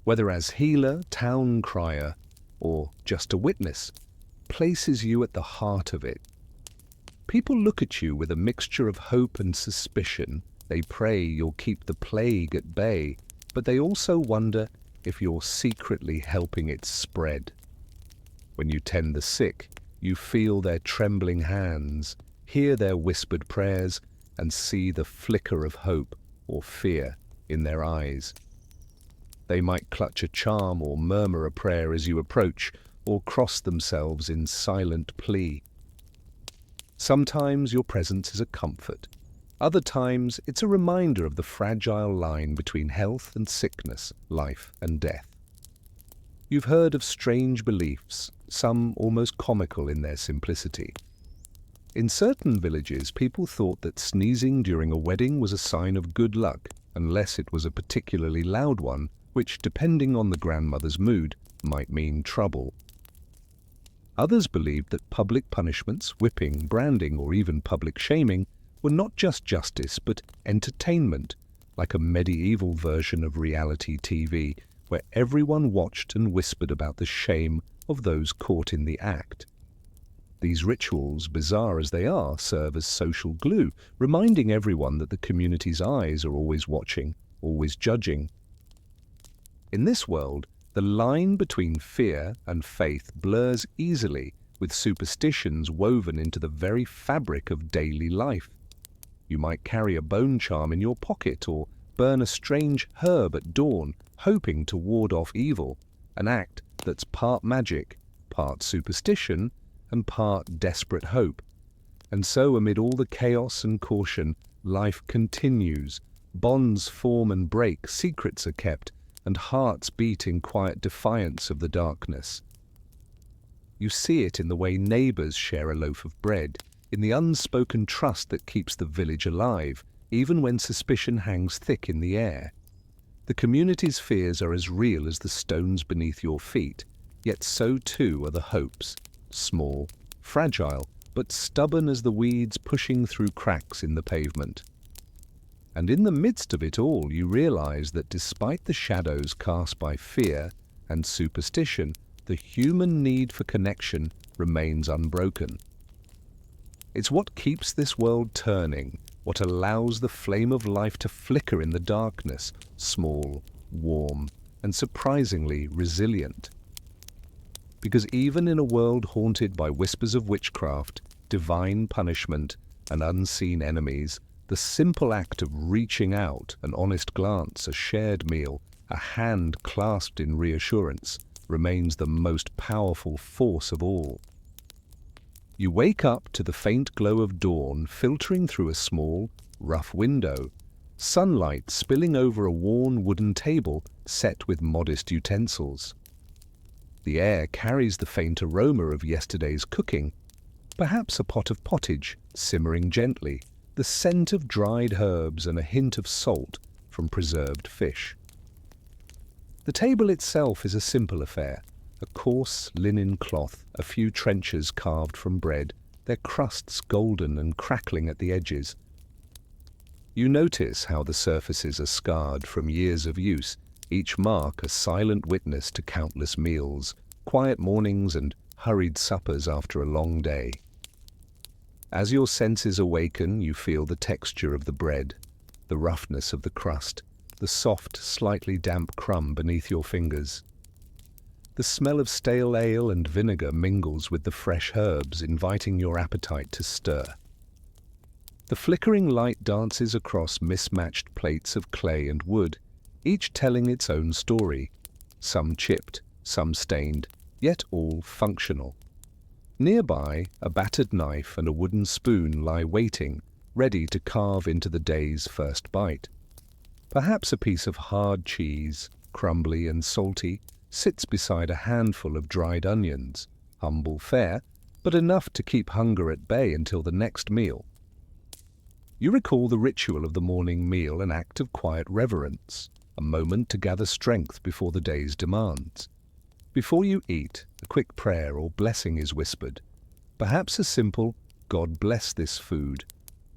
whether as healer, town crier, or just a witness, places you at the heart of it. People look at you with a mixture of hope and suspicion. They pray you'll keep the plague at bay, but they also wonder if you're secretly helping it spread. When you tend the sick, you feel their trembling hands, hear their whispered prayers, and see the flicker of hope or fear in their eyes. They might clutch a charm or murmur a prayer as you approach, or cross themselves in silent plea. Sometimes your presence is a comfort. Other times it's a reminder of the fragile line between health and sickness, life and death. You've heard of strange beliefs, some almost comical in their simplicity. In certain villages, people thought that sneezing during a wedding was a sign of good luck, unless it was a particularly loud one, which, depending on the grandmother's mood, might mean trouble. Others believed that public punishments, whipping, branding, or even public shaming were not just justice, but entertainment, like a medieval version of reality TV, where everyone watched and whispered about the shame of those caught in the act. These rituals, bizarre as they are, serve as social glue, reminding everyone that the community's eyes are always watching, always judging. In this world, the line between fear and faith blurs easily, with superstitions woven into the very fabric of daily life. You might carry a bone charm in your pocket or burn a strange herb at dawn, hoping to ward off evil, an act that's part magic, part superstition, and part desperate hope. And so, amid all the chaos and caution, life continues. Bonds form and break, secrets are kept, and hearts beat in quiet defiance of the darkness. You see it in the way neighbors share a loaf of bread, in the unspoken trust that keeps the village alive, even when suspicion hangs thick in the air. The community's fears are as real as the stones beneath your feet, yet so too are the hopes. Small, fragile, but stubborn as the weeds pushing through cracks in the pavement. And in the midst of it all, you realize that despite the shadows cast by fear and superstition, the human need for connection remains unbroken. It's what keeps this world turning, what allows the flame of life to flicker in the darkness, small, warm, and surprisingly resilient. Because even in a world haunted by whispers of witchcraft, divine punishment, and unseen enemies, the simple act of reaching out, an honest glance, a shared meal, a hand clasped in reassurance, remains the most powerful force of all. You wake up to the faint glow of dawn filtering through a small, rough window, sunlight spilling over a worn wooden table set with modest utensils. The air carries the faint aroma of yesterday's cooking, perhaps a pot of pottage simmering gently, the scent of dried herbs and a hint of salt from preserved fish. The table itself is a simple affair. A coarse linen cloth, a few trenchers carved from bread, their crusts golden and crackling at the edges. You notice how the surfaces are scarred from years of use, each mark a silent witness to countless meals, quiet mornings and hurried suppers after a long day. As your senses awaken, you feel the texture of the bread, the roughness of the crust, the soft, slightly damp crumb beneath your fingers. The smell of stale ale and vinegar mingles with the fresh herbs, inviting your appetite to stir. The flickering light dances across mismatched plates of clay and wood, each telling its own story, some chipped, some stained, yet all functional. Nearby, a battered knife and a wooden spoon lie waiting, ready to carve into the day's first bite. Perhaps a piece of hard cheese, crumbly and salty, sits beside a handful of dried onions, humble fare, but enough to keep hunger at bay until the next meal. You recall the ritual of the morning meal, an act of quiet reverence, a moment to gather strength before the day's demands. Before you eat, a quick prayer or blessing is whispered, perhaps a simple, "God bless this food,"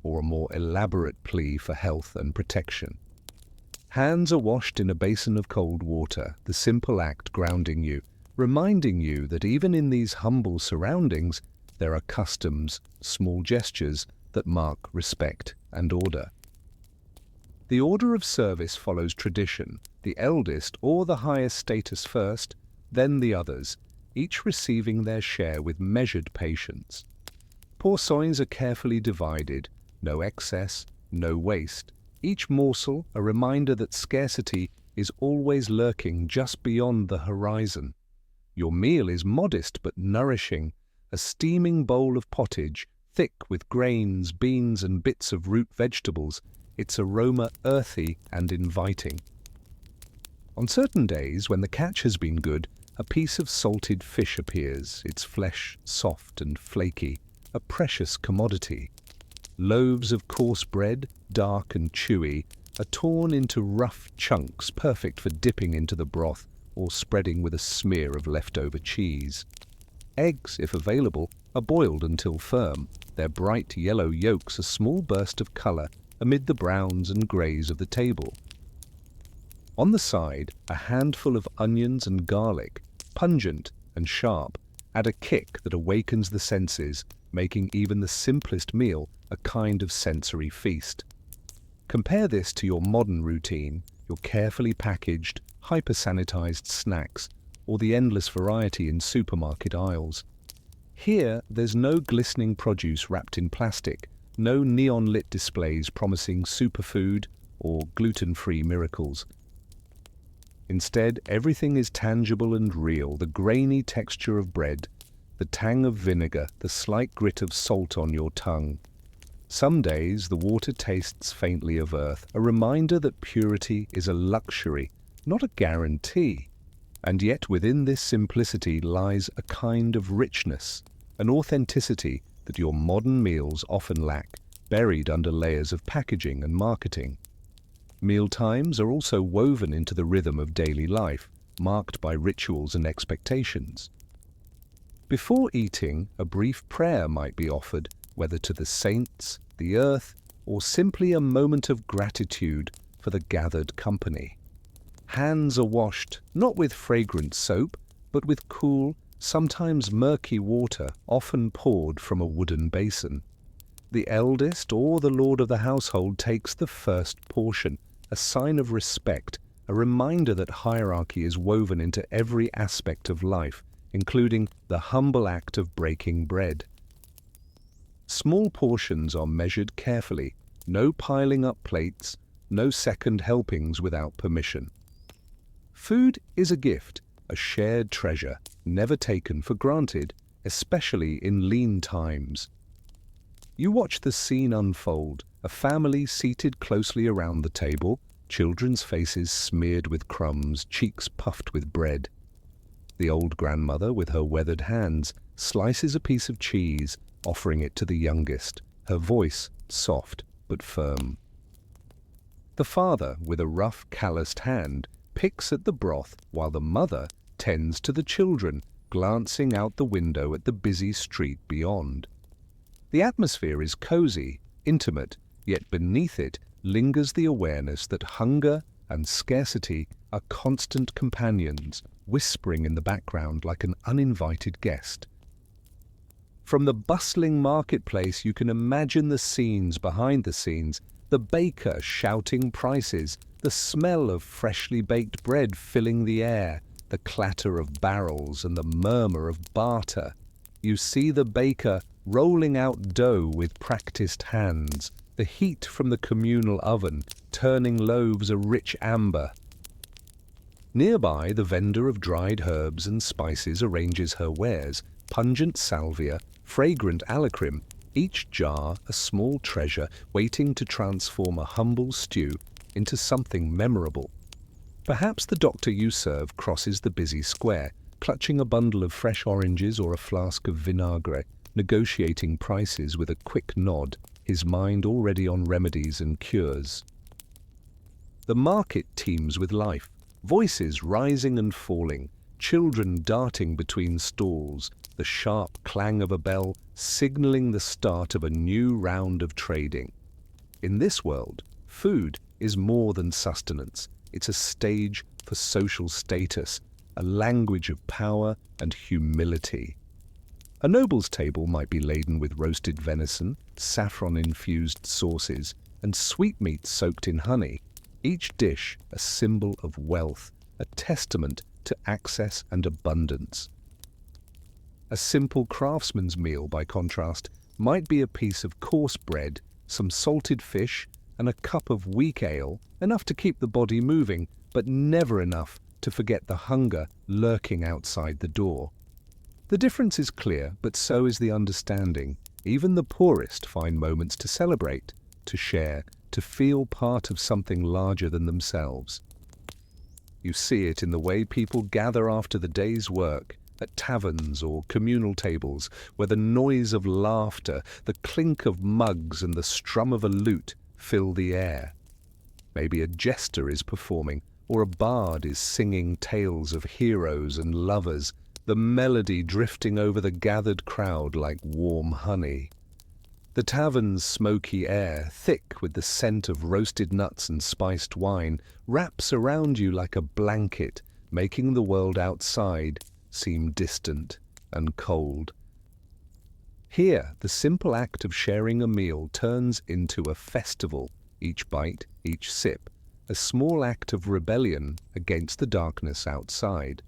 or a more elaborate plea for health and protection. Hands are washed in a basin of cold water, the simple act grounding you, reminding you that even in these humble surroundings, there are customs, small gestures that mark respect and order. The order of service follows tradition, the eldest or the highest status first, then the others, each receiving their share with measured patience. Portions are carefully divided, no excess, no waste, each morsel a reminder that scarcity is always lurking just beyond the horizon. Your meal is modest but nourishing, a steaming bowl of pottage, thick with grains, beans and bits of root vegetables, its aroma earthy and inviting. On certain days, when the catch has been good, a piece of salted fish appears, its flesh soft and flaky, a precious commodity. Loaves of coarse bread, dark and chewy, are torn into rough chunks perfect for dipping into the broth or spreading with a smear of leftover cheese. Eggs, if available, are boiled until firm, their bright yellow yolks a small burst of colour amid the browns and greys of the table. On the side, a handful of onions and garlic, pungent and sharp, add a kick that awakens the senses, making even the simplest meal a kind of sensory feast. Compare this to your modern routine, your carefully packaged, hyper-sanitized snacks, or the endless variety in supermarket aisles. Here, there's no glistening produce wrapped in plastic, no neon-lit displays promising superfood or gluten-free miracles. Instead, everything is tangible and real, the grainy texture of bread, the tang of vinegar, the slight grit of salt on your tongue. Some days the water tastes faintly of earth, a reminder that purity is a luxury, not a guarantee. And yet within this simplicity lies a kind of richness, an authenticity that your modern meals often lack, buried under layers of packaging and marketing. Meal times are also woven into the rhythm of daily life, marked by rituals and expectations. Before eating, a brief prayer might be offered, whether to the saints, the earth, or simply a moment of gratitude for the gathered company. Hands are washed, not with fragrant soap, but with cool, sometimes murky water, often poured from a wooden basin. The eldest or the lord of the household takes the first portion, a sign of respect, a reminder that hierarchy is woven into every aspect of life, including the humble act of breaking bread. Small portions are measured carefully, no piling up plates, no second helpings without permission. Food is a gift, a shared treasure, never taken for granted, especially in lean times. You watch the scene unfold, a family seated closely around the table, children's faces smeared with crumbs, cheeks puffed with bread. The old grandmother, with her weathered hands, slices a piece of cheese, offering it to the youngest, her voice soft but firm. The father, with a rough, calloused hand, picks at the broth while the mother tends to the children, glancing out the window at the busy street beyond. The atmosphere is cozy, intimate, yet beneath it lingers the awareness that hunger and scarcity are constant companions, whispering in the background like an uninvited guest. From the bustling marketplace, you can imagine the scenes behind the scenes, the baker shouting prices, the smell of freshly baked bread filling the air, the clatter of barrels and the murmur of barter. You see the baker rolling out dough with practiced hands, the heat from the communal oven turning loaves a rich amber. Nearby, the vendor of dried herbs and spices arranges her wares, pungent salvia, fragrant alacrim, each jar a small treasure waiting to transform a humble stew into something memorable. Perhaps the doctor you serve crosses the busy square, clutching a bundle of fresh oranges or a flask of vinagre, negotiating prices with a quick nod, his mind already on remedies and cures. The market teems with life, voices rising and falling, children darting between stalls, the sharp clang of a bell signaling the start of a new round of trading. In this world, food is more than sustenance. It's a stage for social status, a language of power and humility. A noble's table might be laden with roasted venison, saffron-infused sauces, and sweetmeats soaked in honey, each dish a symbol of wealth, a testament to access and abundance. A simple craftsman's meal, by contrast, might be a piece of coarse bread, some salted fish, and a cup of weak ale, enough to keep the body moving, but never enough to forget the hunger lurking outside the door. The difference is clear, but so is the understanding. Even the poorest find moments to celebrate, to share, to feel part of something larger than themselves. You see it in the way people gather after the day's work, at taverns or communal tables, where the noise of laughter, the clink of mugs and the strum of a lute fill the air. Maybe a jester is performing, or a bard is singing tales of heroes and lovers, the melody drifting over the gathered crowd like warm honey. The tavern's smoky air, thick with the scent of roasted nuts and spiced wine, wraps around you like a blanket, making the world outside seem distant and cold. Here, the simple act of sharing a meal turns into a festival, each bite, each sip, a small act of rebellion against the darkness outside.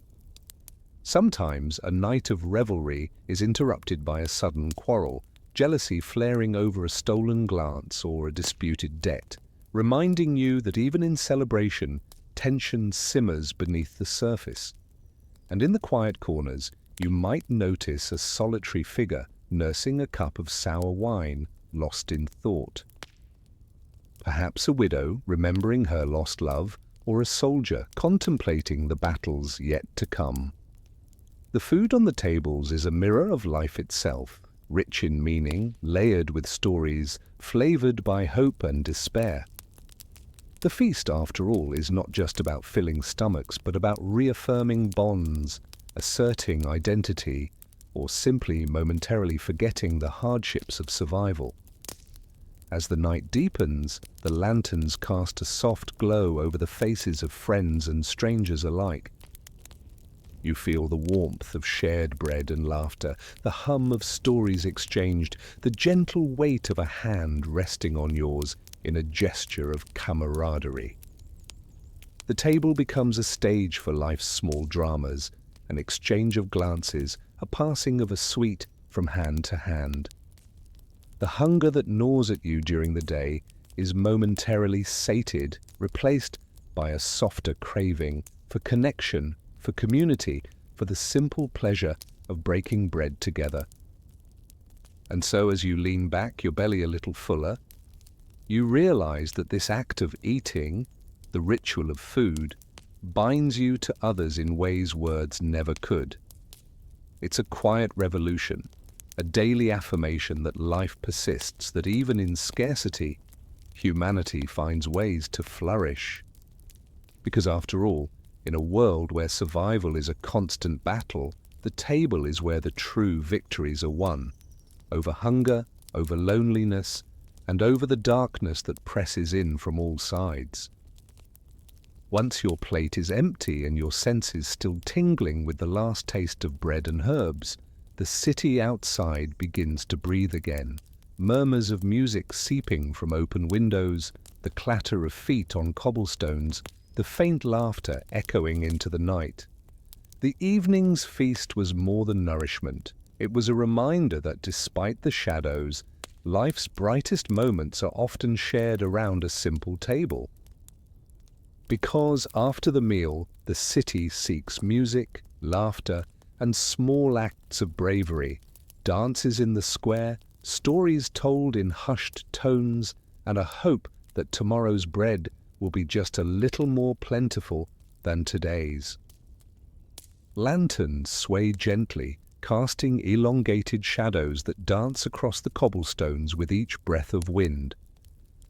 Sometimes a night of revelry is interrupted by a sudden quarrel, jealousy flaring over a stolen glance or a disputed debt, reminding you that even in celebration, tension simmers beneath the surface. And in the quiet corners, you might notice a solitary figure nursing a cup of sour wine, lost in thought. Perhaps a widow remembering her lost love, or a soldier contemplating the battles yet to come. The food on the tables is a mirror of life itself, rich in meaning, layered with stories, flavored by hope and despair. The feast, after all, is not just about filling stomachs, but about reaffirming bonds, asserting identity, or simply momentarily forgetting the hardships of survival. As the night deepens, the lanterns cast a soft glow over the faces of friends and strangers alike. You feel the warmth of shared bread and laughter, the hum of stories exchanged, the gentle weight of a hand resting on yours in a gesture of camaraderie. The table becomes a stage for life's small dramas, an exchange of glances, a passing of a sweet from hand to hand. The hunger that gnaws at you during the day is momentarily sated, replaced by a softer craving for connection, for community, for the simple pleasure of breaking bread together. And so as you lean back, your belly a little fuller, you realize that this act of eating, the ritual of food, binds you to others in ways words never could. It's a quiet revolution, a daily affirmation that life persists, that even in scarcity, humanity finds ways to flourish. Because after all, In a world where survival is a constant battle, the table is where the true victories are won, over hunger, over loneliness, and over the darkness that presses in from all sides. Once your plate is empty and your senses still tingling with the last taste of bread and herbs, the city outside begins to breathe again, murmurs of music seeping from open windows, the clatter of feet on cobblestones, the faint laughter echoing into the night. The evening's feast was more than nourishment. It was a reminder that despite the shadows, life's brightest moments are often shared around a simple table. Because after the meal, the city seeks music, laughter, and small acts of bravery, dances in the square, stories told in hushed tones, and a hope that tomorrow's bread will be just a little more plentiful than today's. Lanterns sway gently, casting elongated shadows that dance across the cobblestones with each breath of wind.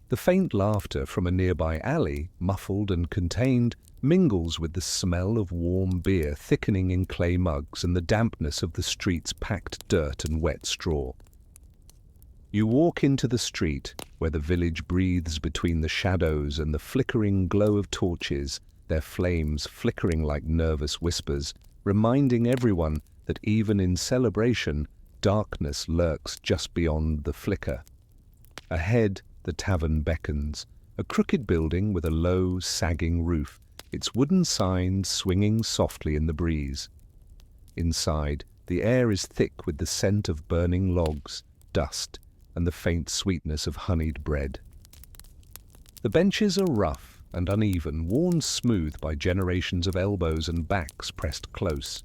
The faint laughter from a nearby alley, muffled and contained, mingles with the smell of warm beer thickening in clay mugs and the dampness of the street's packed dirt and wet straw. You walk into the street, where the village breathes between the shadows and the flickering glow of torches, their flames flickering like nervous whispers, reminding everyone that even in celebration, darkness lurks just beyond the flicker. Ahead, the tavern beckons, a crooked building with a low, sagging roof, its wooden signs swinging softly in the breeze. Inside, the air is thick with the scent of burning logs, dust, and the faint sweetness of honeyed bread. The benches are rough and uneven, worn smooth by generations of elbows and backs pressed close.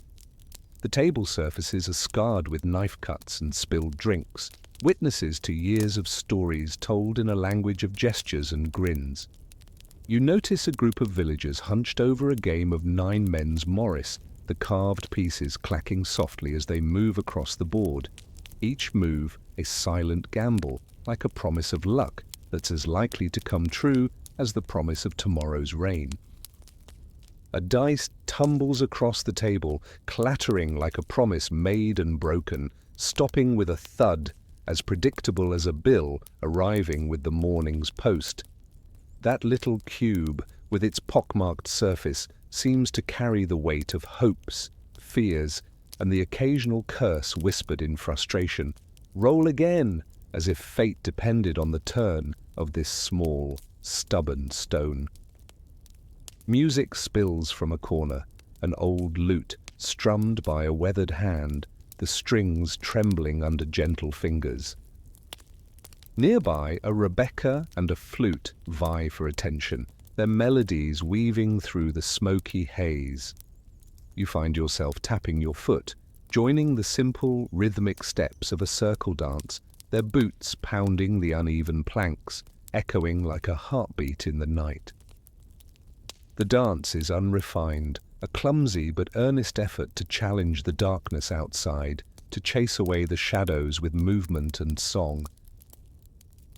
The table surfaces are scarred with knife cuts and spilled drinks, witnesses to years of stories told in a language of gestures and grins. You notice a group of villagers hunched over a game of 9 men's Morris, the carved pieces clacking softly as they move across the board. Each move a silent gamble, like a promise of luck that's as likely to come true as the promise of tomorrow's rain. A dice tumbles across the table, clattering like a promise made and broken, stopping with a thud as predictable as a bill arriving with the morning's post. That little cube, with its pockmarked surface, seems to carry the weight of hopes, fears, and the occasional curse whispered in frustration. Roll again, as if fate depended on the turn of this small, stubborn stone. Music spills from a corner, an old lute strummed by a weathered hand, the strings trembling under gentle fingers. Nearby, a Rebecca and a flute vie for attention, their melodies weaving through the smoky haze. You find yourself tapping your foot, joining the simple, rhythmic steps of a circle dance, their boots pounding the uneven planks, echoing like a heartbeat in the night. The dance is unrefined, a clumsy but earnest effort to challenge the darkness outside, to chase away the shadows with movement and song.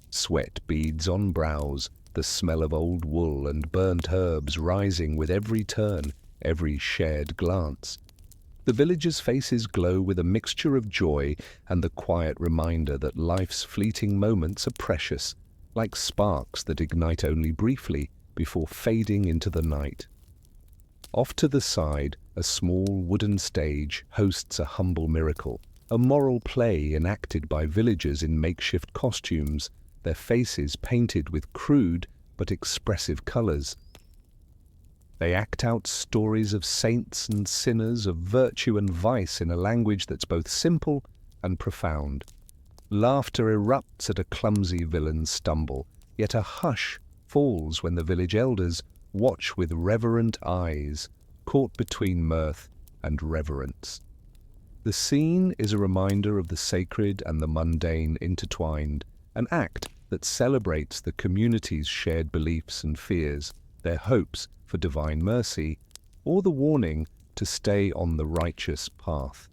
Sweat beads on brows, the smell of old wool and burnt herbs rising with every turn, every shared glance. The villagers' faces glow with a mixture of joy and the quiet reminder that life's fleeting moments are precious, like sparks that ignite only briefly before fading into the night. Off to the side, a small wooden stage hosts a humble miracle, a moral play enacted by villagers in makeshift costumes, their faces painted with crude but expressive colors. They act out stories of saints and sinners, of virtue and vice in a language that's both simple and profound. Laughter erupts at a clumsy villain's stumble, yet a hush falls when the village elders watch with reverent eyes, caught between mirth and reverence. The scene is a reminder of the sacred and the mundane intertwined, an act that celebrates the community's shared beliefs and fears, their hopes for divine mercy, or the warning to stay on the righteous path.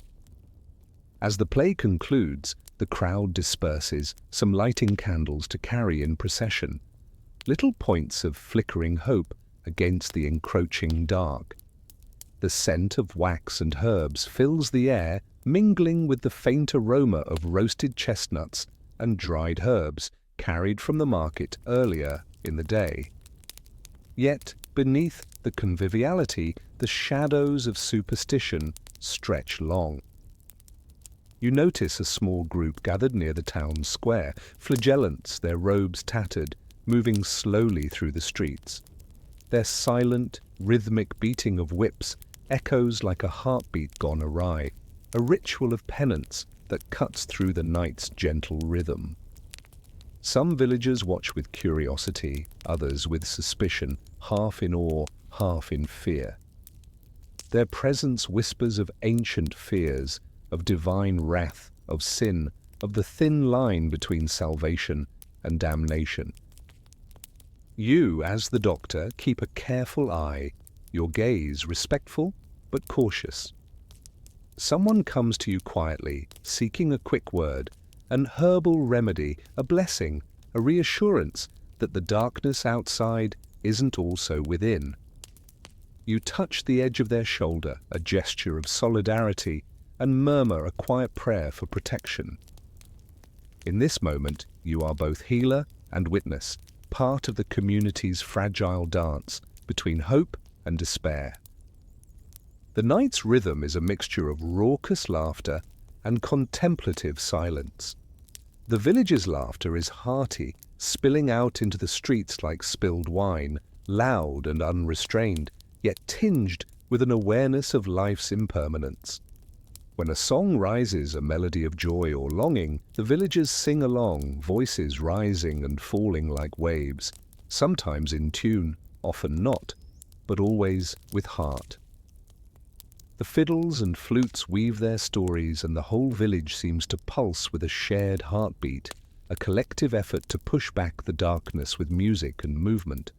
As the play concludes, the crowd disperses, some lighting candles to carry in procession, little points of flickering hope against the encroaching dark, The scent of wax and herbs fills the air, mingling with the faint aroma of roasted chestnuts and dried herbs carried from the market earlier in the day. Yet, beneath the conviviality, the shadows of superstition stretch long. You notice a small group gathered near the town square, flagellants, their robes tattered, moving slowly through the streets. Their silent, rhythmic beating of whips echoes like a heartbeat gone awry, a ritual of penance that cuts through the night's gentle rhythm. Some villagers watch with curiosity, others with suspicion, half in awe, half in fear. Their presence whispers of ancient fears, of divine wrath, of sin, of the thin line between salvation and damnation. You, as the doctor, keep a careful eye, your gaze respectful but cautious. Someone comes to you quietly, seeking a quick word, an herbal remedy, a blessing, a reassurance that the darkness outside isn't also within. You touch the edge of their shoulder, a gesture of solidarity, and murmur a quiet prayer for protection. In this moment, you are both healer and witness, part of the community's fragile dance between hope and despair. The night's rhythm is a mixture of raucous laughter and contemplative silence. The village's laughter is hearty, spilling out into the streets like spilled wine, loud and unrestrained, yet tinged with an awareness of life's impermanence. When a song rises a melody of joy or longing, the villagers sing along, voices rising and falling like waves, sometimes in tune, often not, but always with heart. The fiddles and flutes weave their stories, and the whole village seems to pulse with a shared heartbeat, a collective effort to push back the darkness with music and movement.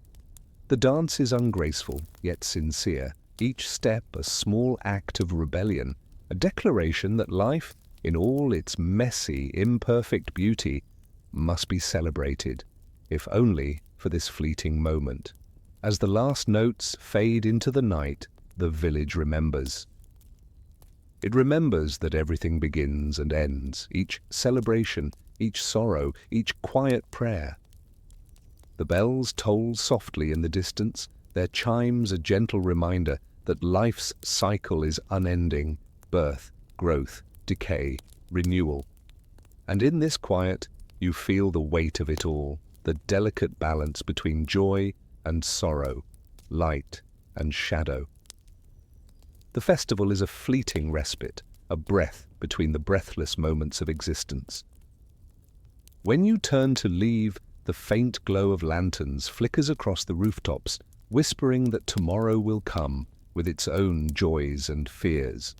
The dance is ungraceful, yet sincere, each step a small act of rebellion, a declaration that life, in all its messy, imperfect beauty, must be celebrated, if only for this fleeting moment. As the last notes fade into the night, the village remembers. It remembers that everything begins and ends, each celebration, each sorrow, each quiet prayer. The bells toll softly in the distance, their chimes a gentle reminder that life's cycle is unending, birth, growth, decay, renewal. And in this quiet, you feel the weight of it all, the delicate balance between joy and sorrow, light and shadow. The festival is a fleeting respite, a breath between the breathless moments of existence. When you turn to leave, the faint glow of lanterns flickers across the rooftops, whispering that tomorrow will come with its own joys and fears.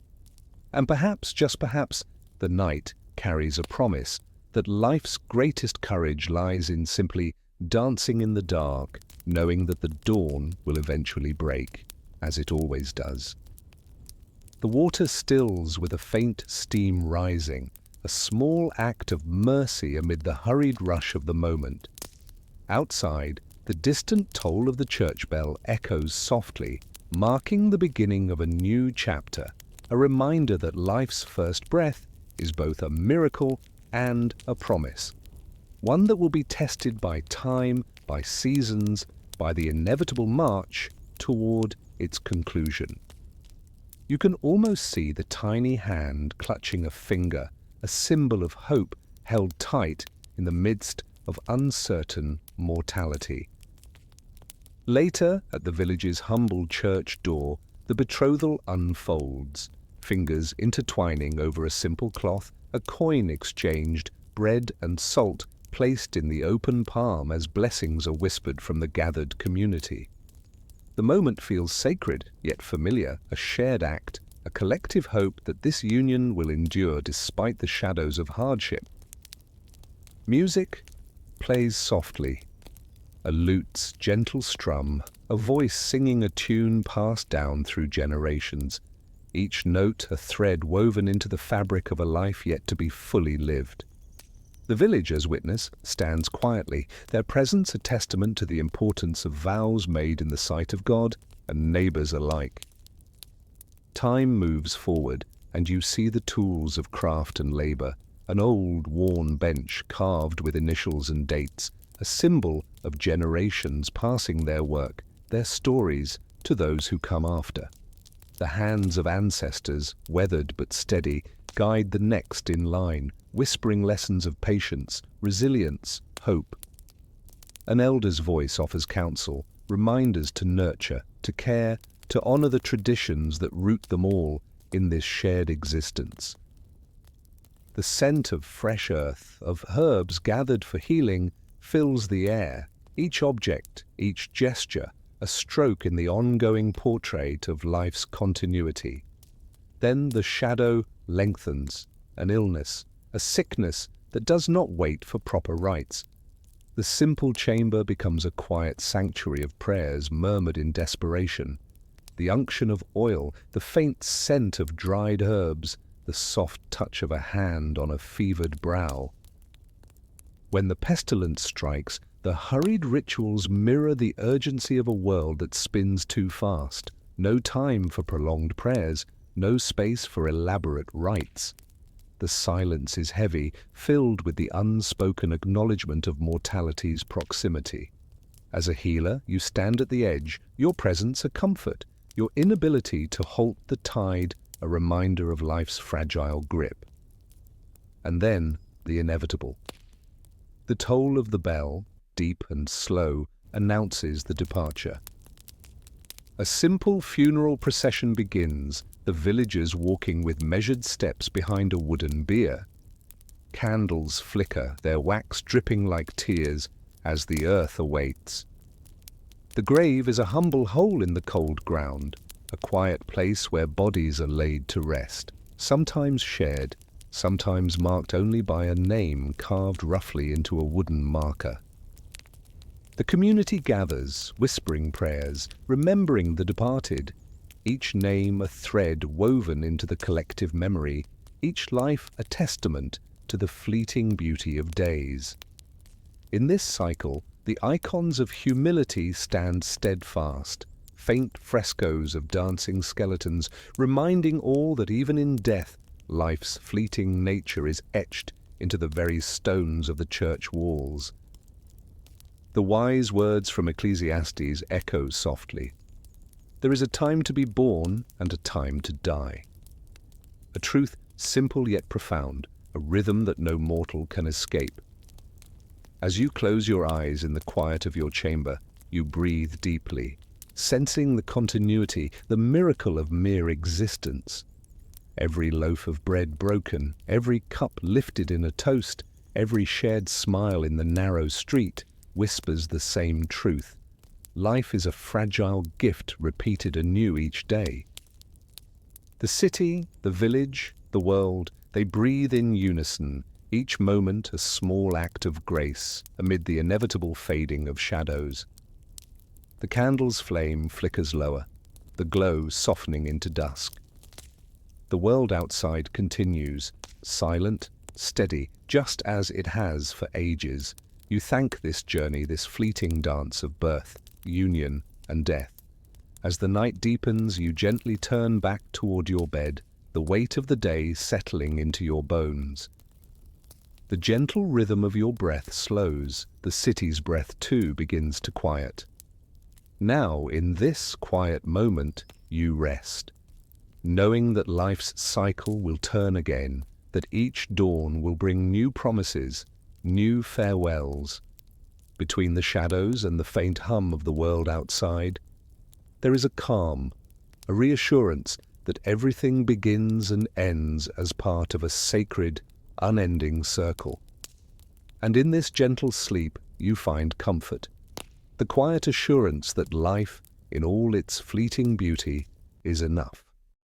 And perhaps, just perhaps, the night carries a promise that life's greatest courage lies in simply dancing in the dark, knowing that the dawn will eventually break, as it always does. The water stills with a faint steam rising, a small act of mercy amid the hurried rush of the moment. Outside, the distant toll of the church bell echoes softly, marking the beginning of a new chapter, a reminder that life's first breath is both a miracle and a promise, one that will be tested by time, by seasons, by the inevitable march toward its conclusion. You can almost see the tiny hand clutching a finger, a symbol of hope held tight in the midst of uncertain mortality. Later, at the village's humble church door, the betrothal unfolds, fingers intertwining over a simple cloth, a coin exchanged, bread and salt placed in the open palm as blessings are whispered from the gathered community. The moment feels sacred, yet familiar, a shared act, a collective hope that this union will endure despite the shadows of hardship. Music plays softly, a lute's gentle strum, a voice singing a tune passed down through generations, each note a thread woven into the fabric of a life yet to be fully lived. The village, as witness, stands quietly, their presence a testament to the importance of vows made in the sight of God and neighbors alike. Time moves forward, and you see the tools of craft and labor, an old, worn bench carved with initials and dates, a symbol of generations passing their work, their stories, to those who come after. The hands of ancestors, weathered but steady, guide the next in line, whispering lessons of patience, resilience, hope. An elder's voice offers counsel, reminders to nurture, to care, to honor the traditions that root them all in this shared existence. The scent of fresh earth, of herbs gathered for healing, fills the air, each object, each gesture, a stroke in the ongoing portrait of life's continuity. Then the shadow lengthens, an illness, a sickness that does not wait for proper rites. The simple chamber becomes a quiet sanctuary of prayers murmured in desperation. The unction of oil, the faint scent of dried herbs, the soft touch of a hand on a fevered brow. When the pestilence strikes, the hurried rituals mirror the urgency of a world that spins too fast. No time for prolonged prayers, no space for elaborate rites. The silence is heavy, filled with the unspoken acknowledgement of mortality's proximity. As a healer, you stand at the edge, your presence a comfort, your inability to halt the tide a reminder of life's fragile grip. And then, the inevitable. The toll of the bell, deep and slow, announces the departure. A simple funeral procession begins, the villagers walking with measured steps behind a wooden bier. Candles flicker, their wax dripping like tears, as the earth awaits. The grave is a humble hole in the cold ground, a quiet place where bodies are laid to rest, sometimes shared, sometimes marked only by a name carved roughly into a wooden marker. The community gathers, whispering prayers, remembering the departed, each name a thread woven into the collective memory, each life a testament to the fleeting beauty of days. In this cycle, the icons of humility stand steadfast, faint frescoes of dancing skeletons, reminding all that even in death, life's fleeting nature is etched into the very stones of the church walls. The wise words from Ecclesiastes echo softly. There is a time to be born and a time to die. A truth simple yet profound, a rhythm that no mortal can escape. As you close your eyes in the quiet of your chamber, you breathe deeply, sensing the continuity, the miracle of mere existence. Every loaf of bread broken, every cup lifted in a toast, every shared smile in the narrow street whispers the same truth. Life is a fragile gift repeated anew each day. The city, the village, the world, they breathe in unison, each moment a small act of grace amid the inevitable fading of shadows. The candle's flame flickers lower, the glow softening into dusk. The world outside continues, silent, steady, just as it has for ages. You thank this journey, this fleeting dance of birth, union, and death. As the night deepens, you gently turn back toward your bed, the weight of the day settling into your bones. The gentle rhythm of your breath slows, the city's breath too begins to quiet. Now, in this quiet moment, you rest, knowing that life's cycle will turn again, that each dawn will bring new promises, new farewells. Between the shadows and the faint hum of the world outside, there is a calm, a reassurance that everything begins and ends as part of a sacred, unending circle. And in this gentle sleep, you find comfort, the quiet assurance that life, in all its fleeting beauty, is enough.